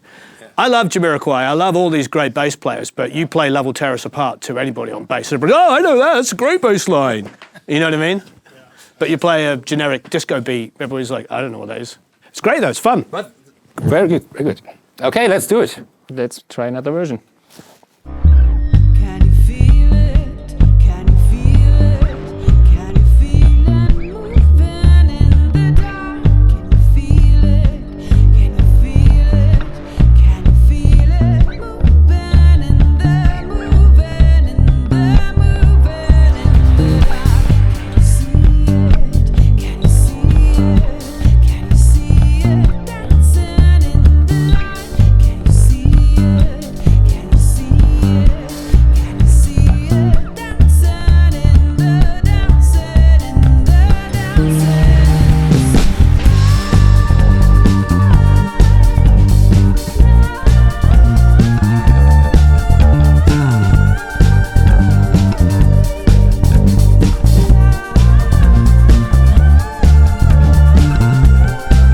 I love Jamiroquai, I love all these great bass players, but you play Level Tear Us Apart to anybody on bass, everybody, oh, I know that, that's a great bass line. You know what I mean? Yeah. But you play a generic disco beat, everybody's like, I don't know what that is. It's great though, it's fun. But very good, very good. Okay, let's do it. Let's try another version. Can you feel it? Can you feel it? Can you feel it moving in the dark? Can you feel it? Can you feel it? Can you feel it moving in the moving in the moving in the dark? Can you see it? Can you see it? Can you see it dancing in the light? Can you see it? Can you see it? Can you see it dancing in the dancing in the dancing? Stand it? Can you stand it? Can you stand it? All of the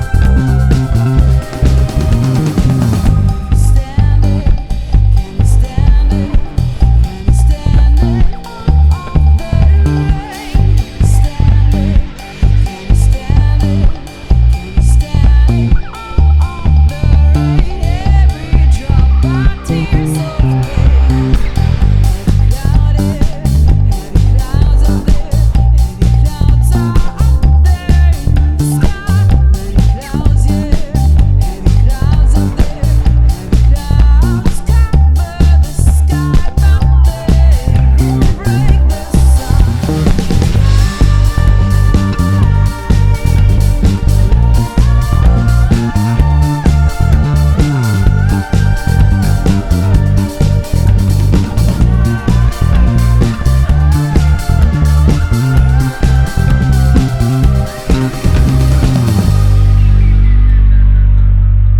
rain. Stand it? Can you stand it? Can you stand it? All of the rain. Every drop of tears of pain. Heavy clouded, heavy clouds up there. Heavy clouds are up there in the sky. Many clouds, yeah. Heavy clouds up there. Heavy clouds cover the sky out there. Break the sun. Can you stand it? Can you stand it? Can you stand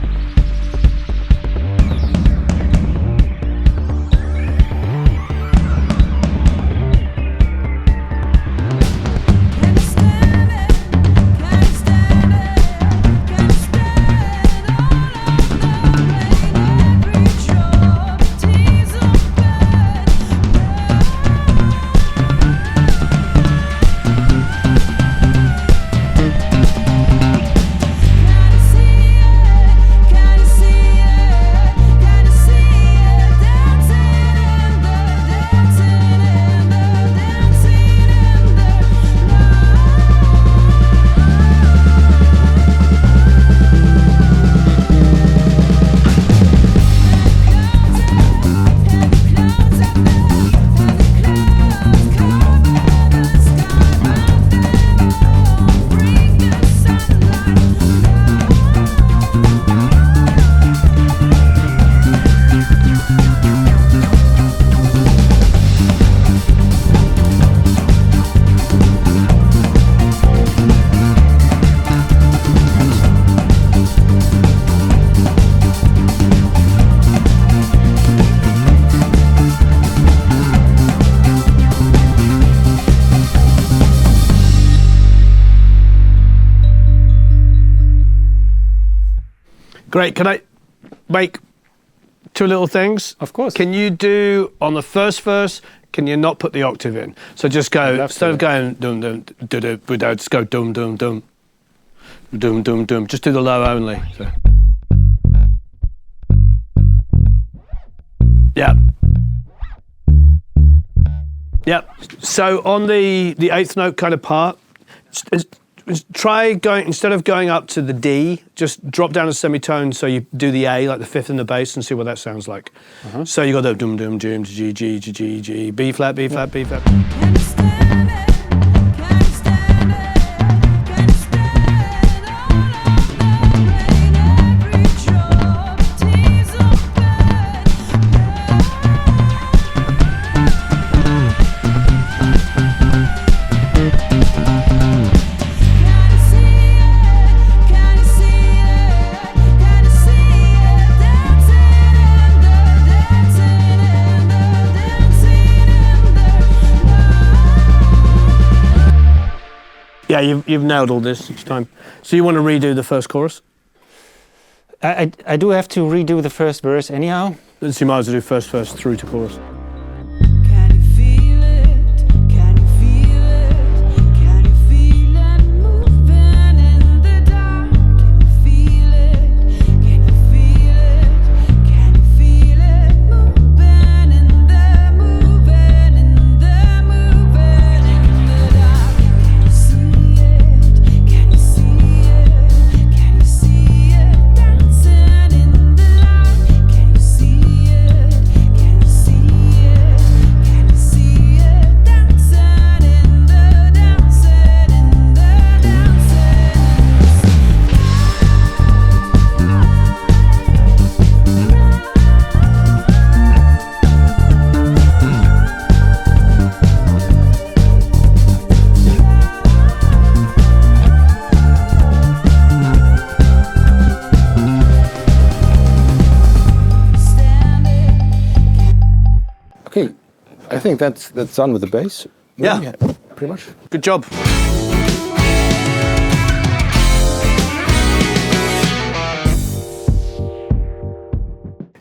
all of the rain? Every drop of tears of blood. Can you see it? Can you see it? Can you see it dancing in the dancing in the dancing in the Great, can I make two little things? Of course. Can you do, on the first verse, can you not put the octave in? So just go, love instead to. of going dum dum dum dum, just go dum dum dum. Doom, doom, doom. Just do the low only. So. Yeah. Yep. So on the eighth note kind of part, try going, instead of going up to the D, just drop down a semitone so you do the A, like the fifth in the bass, and see what that sounds like. So you got the dum dum dum G G G G G B flat B flat B flat. Can you stand it? Can you stand it? Can you stand all of the rain? Every drop, tears of bed. Can you see it? Can you see it? Dancing in the Yeah, you've nailed all this each time. So you want to redo the first chorus? I do have to redo the first verse anyhow. So you might as well do first verse through to chorus. Can you feel it? Can you feel it? Can you feel it moving in the dark? Can you feel it? Can you feel it? Can you feel it moving in the moving in the moving in the dark? Can you see it? Can you see it? Can you see it dancing in the light? Can you see it? Can you see it? Can you see it dancing in the dancing in the Okay, I think that's done with the bass. Yeah. Pretty much. Good job.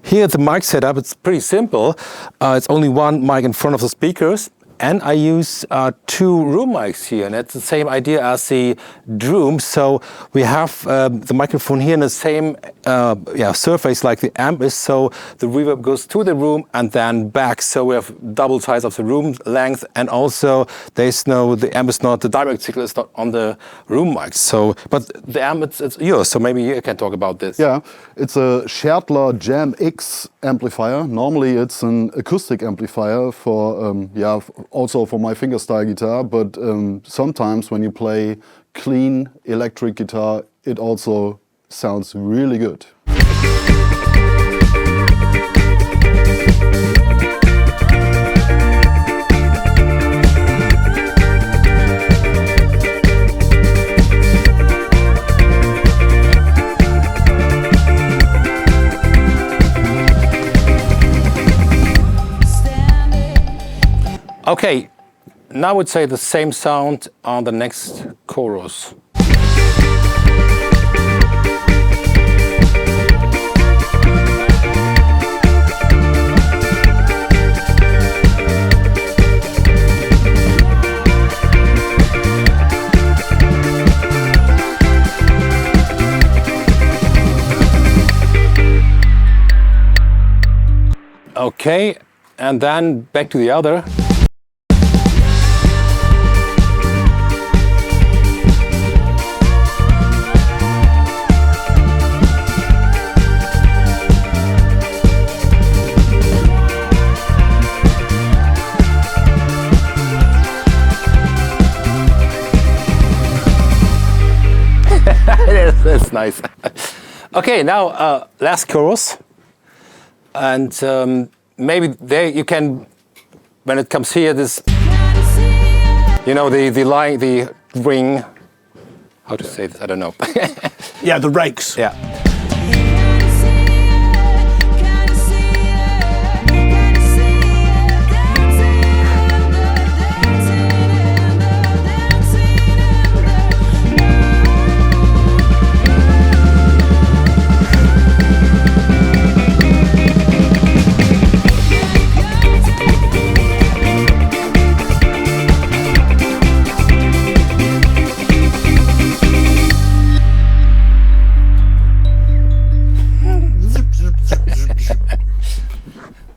Here at the mic setup, it's pretty simple. It's only one mic in front of the speakers, and I use two room mics here, and that's the same idea as the Droom. So we have the microphone here in the same surface like the amp is, so the reverb goes to the room and then back. So we have double size of the room length, and also the amp is not, the direct signal is not on the room mic. So, but the amp, it's yours, so maybe you can talk about this. Yeah, it's a Schertler Jam X amplifier. Normally it's an acoustic amplifier for, also for my fingerstyle guitar, but sometimes when you play clean electric guitar, it also sounds really good. Okay, now I would say the same sound on the next chorus. Okay, and then back to the other. That's nice. Okay, now last chorus, and maybe there you can, when it comes here, this, you know, the line, the ring. How to say this? I don't know. Yeah, the rakes. Yeah.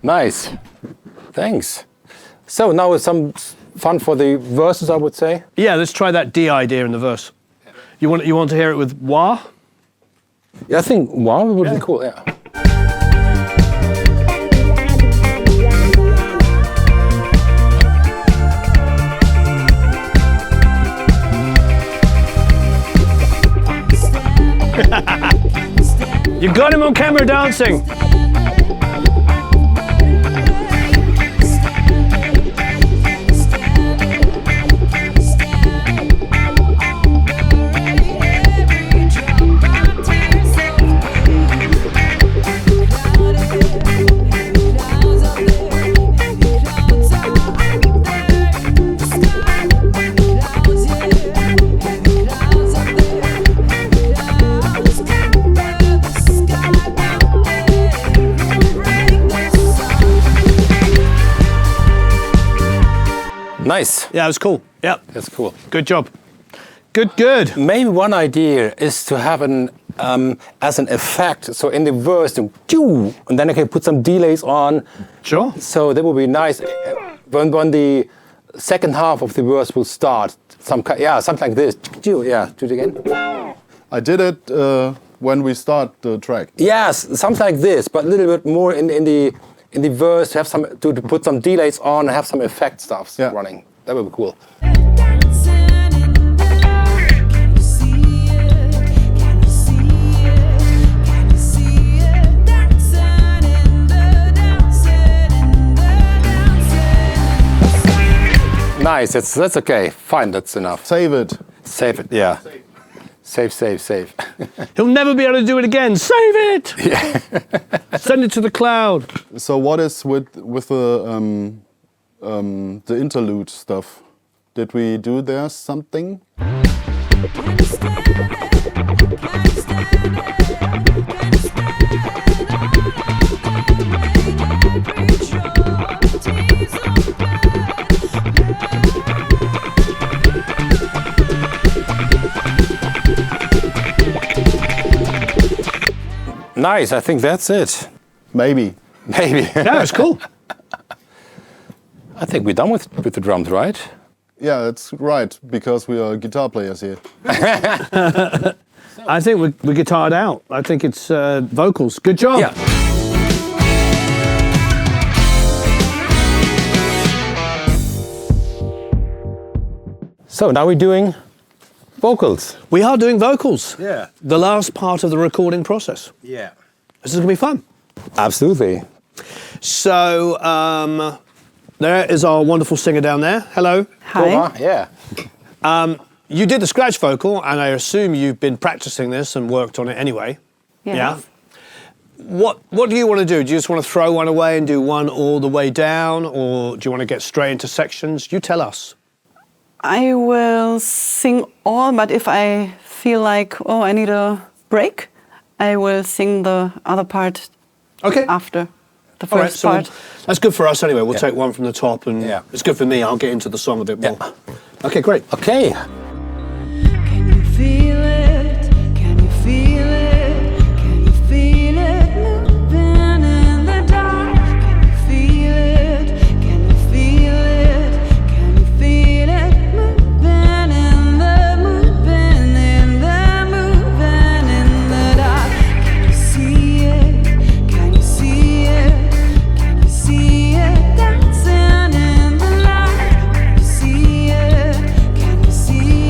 Nice. Thanks. So now it's some fun for the verses, I would say. Yeah, let's try that D idea in the verse. You want to hear it with wah? Yeah, I think wow would be cool. Yeah. You got him on camera dancing. Nice. Yeah, it was cool. Yeah, That's cool. good job. Good. Maybe one idea is to have an as an effect. So in the verse, and then I can put some delays on. Sure. So that would be nice when the second half of the verse will start. Something like this. Yeah, do it again. I did it when we start the track. Yes, something like this, but a little bit more in the verse. Have some to put some delays on and have some effect stuff running. That would be cool. Nice. That's okay. Fine. That's enough. Save it. Save it. Yeah. Save. He'll never be able to do it again. Save it. Yeah. Send it to the cloud. So what is with the interlude stuff? Did we do there something? Nice. I think that's it. Maybe. Yeah, it's cool. I think we're done with the drums, right? Yeah, that's right, because we are guitar players here. I think we're guitared out. I think it's vocals. Good job. Yeah. So now we're doing vocals. We are doing vocals. Yeah. The last part of the recording process. Yeah. This is going to be fun. Absolutely. So, there is our wonderful singer down there. Hello. Hi. Cora, yeah. You did the scratch vocal, and I assume you've been practicing this and worked on it anyway. Yes. Yeah. What do you want to do? Do you just want to throw one away and do one all the way down, or do you want to get straight into sections? You tell us. I will sing all, but if I feel like, I need a break, I will sing the other part after the All right, first so part. that's good for us anyway. We'll take one from the top, and it's good for me. I'll get into the song a bit more. Okay, great. Okay. Can you feel it? Can you feel it? Can you feel it moving in the dark? Can you feel it? Can you feel it? Can you feel it moving in the moving in the moving in the dark? Can you see it? Can you see it? Can you see it dancing in the light? Can you see it? Can you see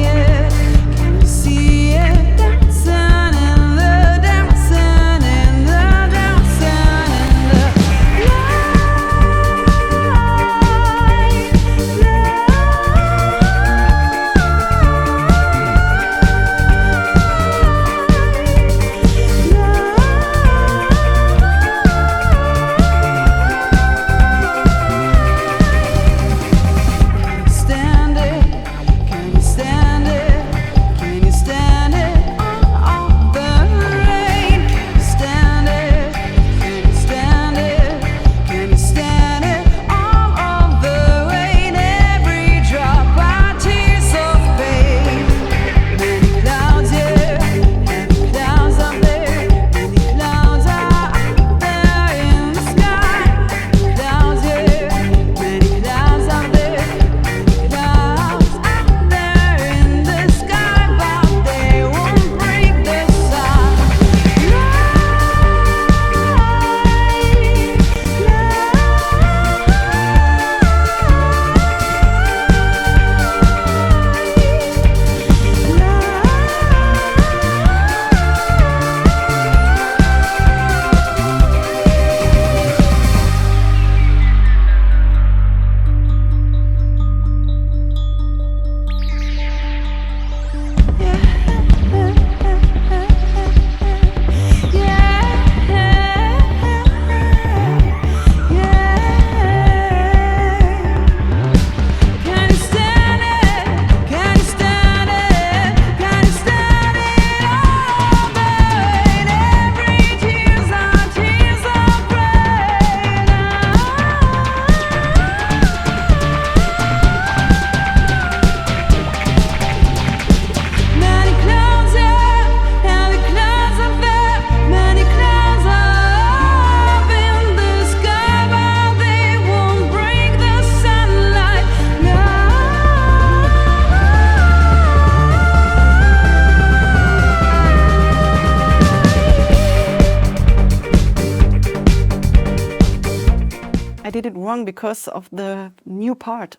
I did it wrong because of the new part.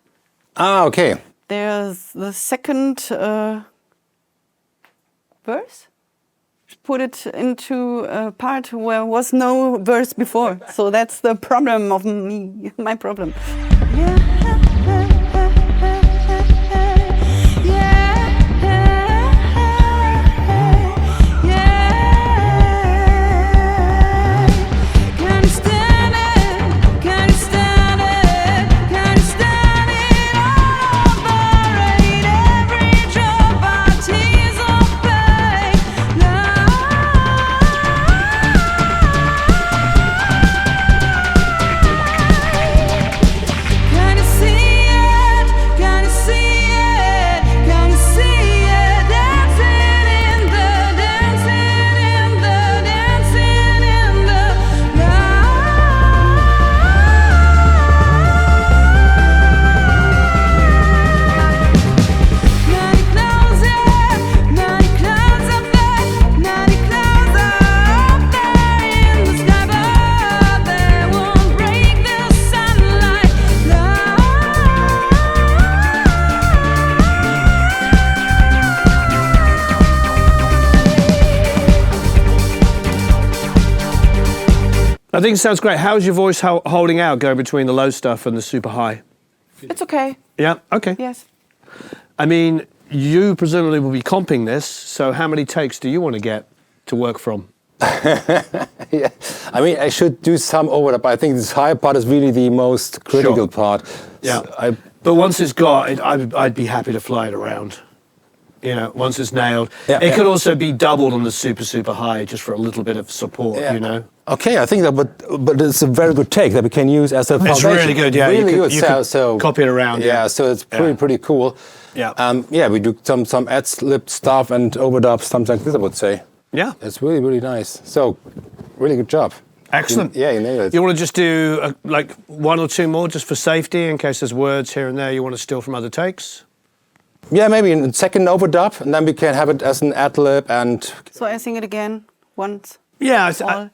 Ah, okay. There's the second verse. Put it into a part where was no verse before. So that's the problem of me, my problem. Yeah. I think it sounds great. How's your voice holding out, going between the low stuff and the super high? It's okay. Yeah, okay. Yes. I mean, you presumably will be comping this, so how many takes do you want to get to work from? Yeah, I mean, I should do some overdub, but I think this high part is really the most critical part. Yeah, So but once it's got, I'd be happy to fly it around. You know, once it's nailed. Yeah, it could also be doubled on the super high, just for a little bit of support, you know. Okay, I think that, but it's a very good take that we can use as a It's foundation. really good, yeah. Really good. You could copy it around. Yeah, so it's pretty cool. Yeah. Yeah, we do some ad-lib stuff and overdubs, something like this, I would say. Yeah. It's really nice. So, really good job. Excellent. You nailed it. You want to just do like one or two more just for safety, in case there's words here and there you want to steal from other takes? Yeah, maybe a second overdub, and then we can have it as an ad-lib and... So I sing it again once. Yeah,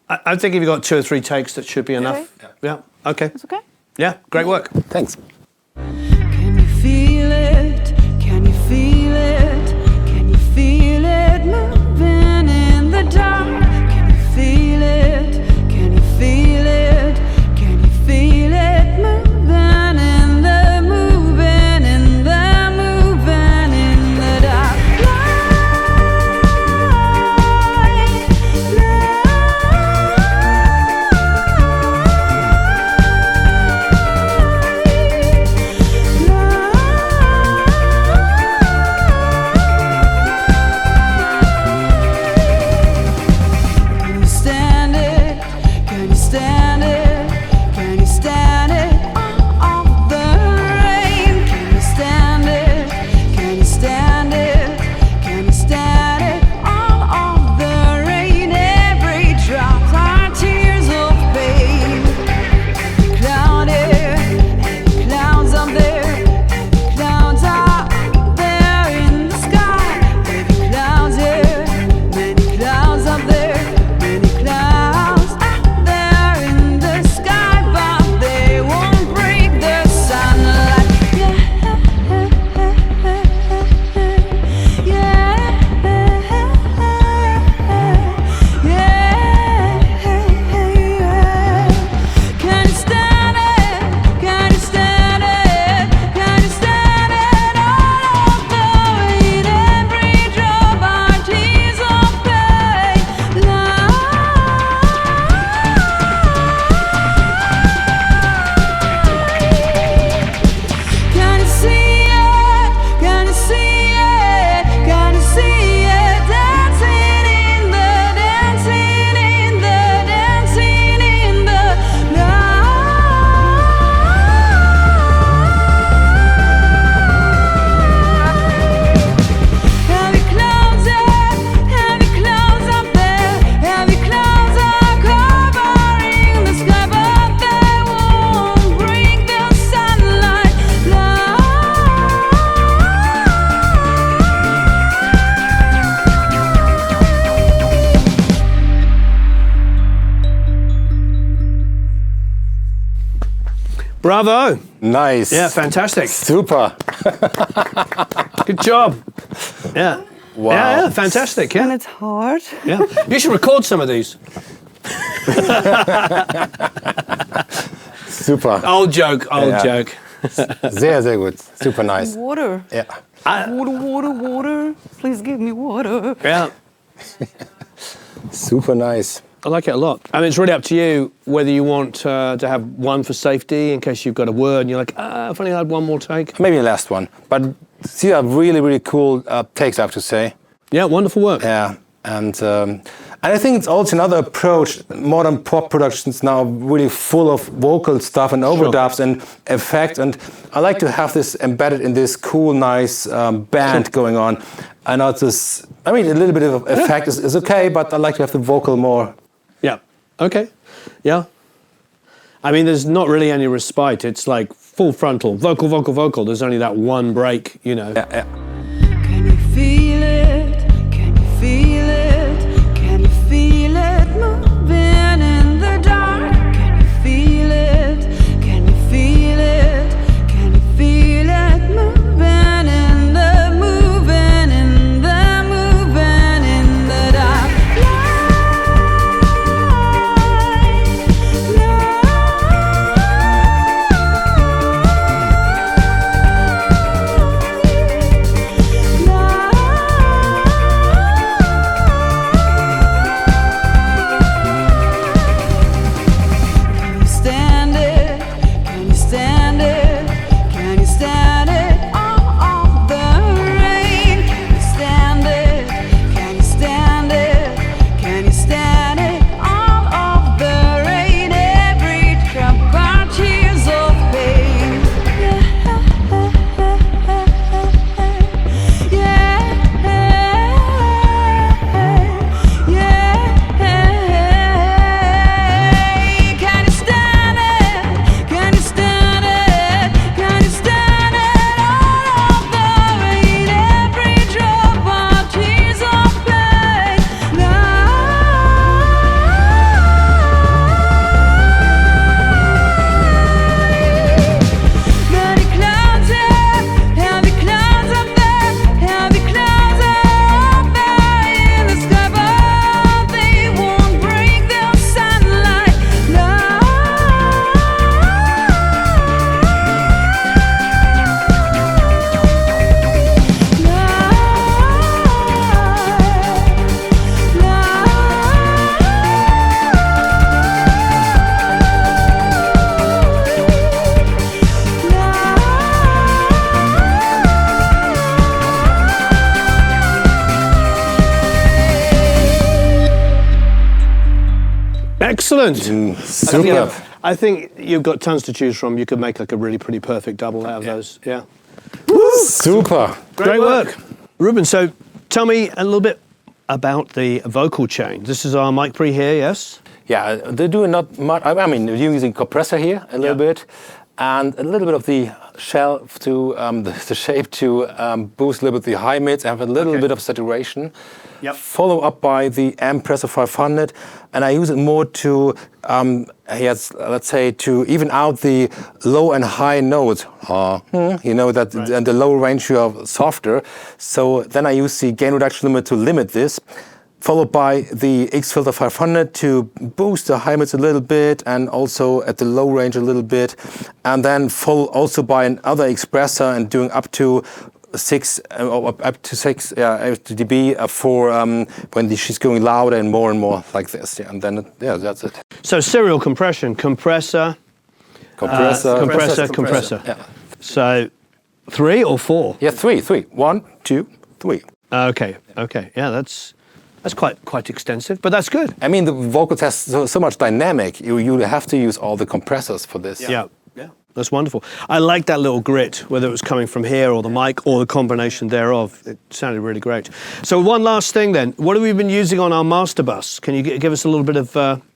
I think if you've got 2 or 3 takes, that should be enough. Okay. Yeah, okay. It's okay. Yeah, great work. Thanks. Can you feel it? Can you feel it? Can you feel it moving in the dark? Can you feel it? Can you feel it? Can you feel it moving in the moving in the moving in the dark? Bravo. Nice. Yeah, fantastic. Super. Good job. Yeah. Wow. Yeah, fantastic. And Yeah. it's hard. Yeah. You should record some of these. Super. Old joke. Yeah. Joke. Sehr, sehr gut. Super nice. Water. Yeah. Water. Please give me water. Yeah. Super nice. I like it a lot. I mean, it's really up to you whether you want to have one for safety in case you've got a word and you're like, if only I had one more take. Maybe the last one. But these are really, really cool takes, I have to say. Yeah, wonderful work. Yeah. And I think it's also another approach. Modern pop productions now really full of vocal stuff and overdubs and effects. And I like to have this embedded in this cool, nice band going on. I know this. I mean, a little bit of effect is okay, but I like to have the vocal more. Yeah. Okay. Yeah. I mean, there's not really any respite. It's like full frontal, vocal, vocal, vocal. There's only that one break, you know. Yeah, yeah. Can you feel it? Can you feel it? Can you feel it moving in the dark? Can you feel it? Can you feel it? Can you feel it moving in the moving in the moving in the dark? Can you stand it? Can you stand it? Can you stand it? All the rain. Can you stand it? Can you stand it? Can you stand it? All of the rain. Every drop of tears of pain. Can you stand it? Can you stand it? Can you stand it? All of the rain, every drop of tears of pain. Many clouds here, heavy clouds up there, heavy clouds up there in the sky, but they won't break their sunlight. Excellent. Super. I think you've got tons to choose from. You could make like a really pretty perfect double out of those. Yeah. Super. Great work. Ruben, so tell me a little bit about the vocal chain. This is our mic pre here, yes? Yeah, they're doing not much. I mean, you're using compressor here a little bit, and a little bit of the shell to the shape to boost a little bit the high mids and have a little bit of saturation. Yep. Follow up by the Compressor 500, and I use it more to, let's say, to even out the low and high notes. You know that and the low range you are softer. So then I use the gain reduction limit to limit this. Followed by the X-Filter 500 to boost the high mids a little bit and also at the low range a little bit. And then followed also by another expressor and doing up to 6 dB for when she's going louder and more like this. Yeah, and then that's it. So serial compression, compressor. Compressor. Yeah. So 3 or 4? Yeah, 3. 1, 2, 3. Okay. Yeah, that's quite extensive, but that's good. I mean, the vocals has so much dynamic. You have to use all the compressors for this. Yeah. That's wonderful. I like that little grit, whether it was coming from here or the mic or the combination thereof. It sounded really great. So one last thing then. What have we been using on our master bus? Can you give us a little bit of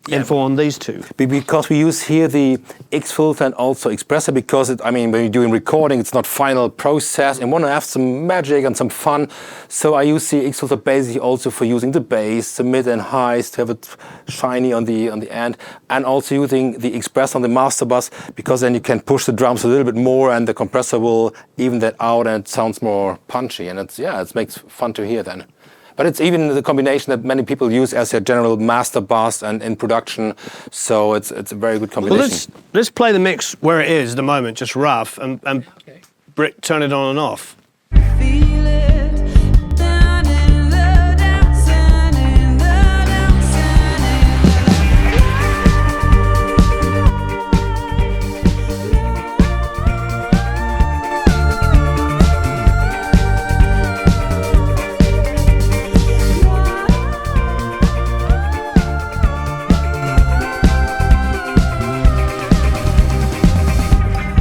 info on these two? Because we use here the X filter and also expressor, because when you're doing recording, it's not final process and want to have some magic and some fun. So I use the X filter basically also for using the bass, the mid and highs, to have it shiny on the end, and also using the expressor on the master bass, because then you can push the drums a little bit more and the compressor will even that out and it sounds more punchy, and it makes fun to hear then. But it's even the combination that many people use as their general master bass and in production, so it's a very good combination. Well, let's play the mix where it is at the moment, just rough, and Britt, turn it on and off. Feel it down in the dancing, in the dancing,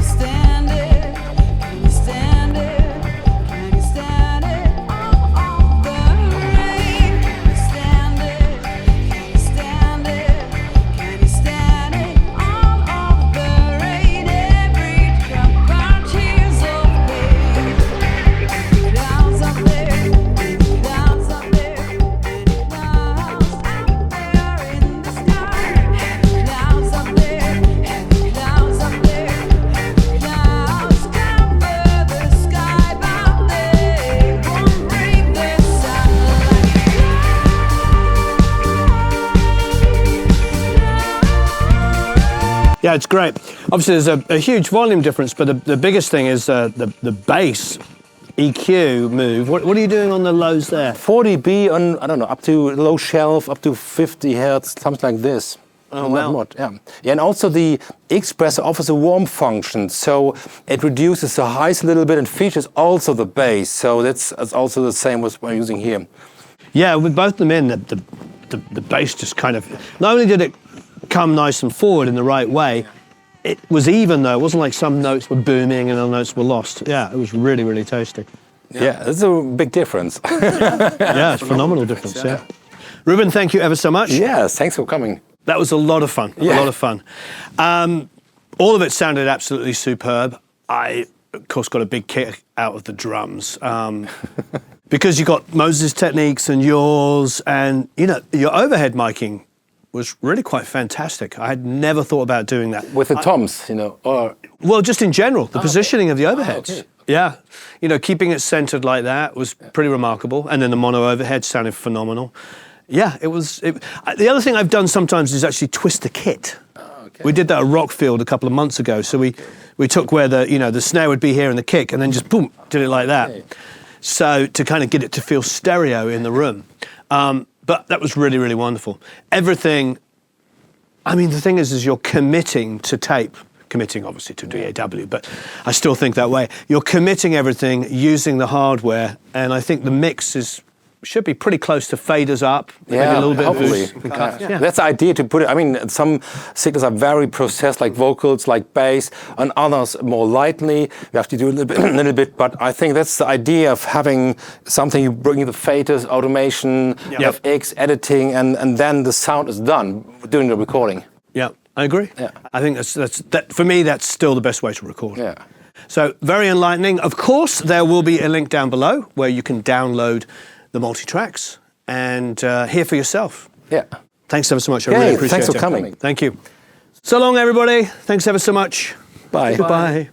stand it, can you stand it? Can you stand it? All the rain. Stand it, can you stand it? Can you stand it? All of the rain. Every drop our tears of pain. Clouds up there, clouds up there, clouds out there in the sky. Clouds up there, clouds up there, clouds cover the sky, but they won't break the sunlight. Yeah, it's great. Obviously, there's a huge volume difference, but the biggest thing is the bass EQ move. What are you doing on the lows there? 4 dB on, I don't know, up to low shelf, up to 50 hertz, something like this. Oh, wow. Yeah, and also the expressor offers a warm function, so it reduces the highs a little bit and features also the bass. So that's also the same with what I'm using here. Yeah, with both them in, the bass just kind of, not only did it come nice and forward in the right way, it was even though. It wasn't like some notes were booming and other notes were lost. Yeah, it was really, really tasty. Yeah, that's a big difference. Yeah, it's a phenomenal difference, yeah. Ruben, thank you ever so much. Yes, thanks for coming. That was a lot of fun, a lot of fun. All of it sounded absolutely superb. I, of course, got a big kick out of the drums. Because you got Moses' techniques and yours, and, your overhead miking was really quite fantastic. I had never thought about doing that. With the toms, or... Well, just in general, the positioning of the overheads. Yeah, keeping it centered like that was pretty remarkable. And then the mono overhead sounded phenomenal. Yeah, it was. The other thing I've done sometimes is actually twist the kit. We did that at Rockfield a couple of months ago. So we took where the snare would be here and the kick, and then just boom, did it like that. So to kind of get it to feel stereo in the room. But that was really, really wonderful. Everything. I mean, the thing is you're committing to tape. Committing obviously to DAW, but I still think that way. You're committing everything using the hardware, and I think the mix should be pretty close to faders up, maybe a little bit hopefully. of boost and cut. Yeah. That's the idea, to put it. I mean, some signals are very processed, like vocals, like bass, and others more lightly. You have to do a little bit. But I think that's the idea of having something. You bring the faders, automation, FX, editing, and then the sound is done during the recording. Yeah, I agree. Yeah. I think that for me, that's still the best way to record. Yeah. So very enlightening. Of course, there will be a link down below where you can download the Multitracks and hear for yourself. Yeah. Thanks ever so much. I really appreciate it. Thanks for coming. Thank you. So long, everybody. Thanks ever so much. Bye. Goodbye.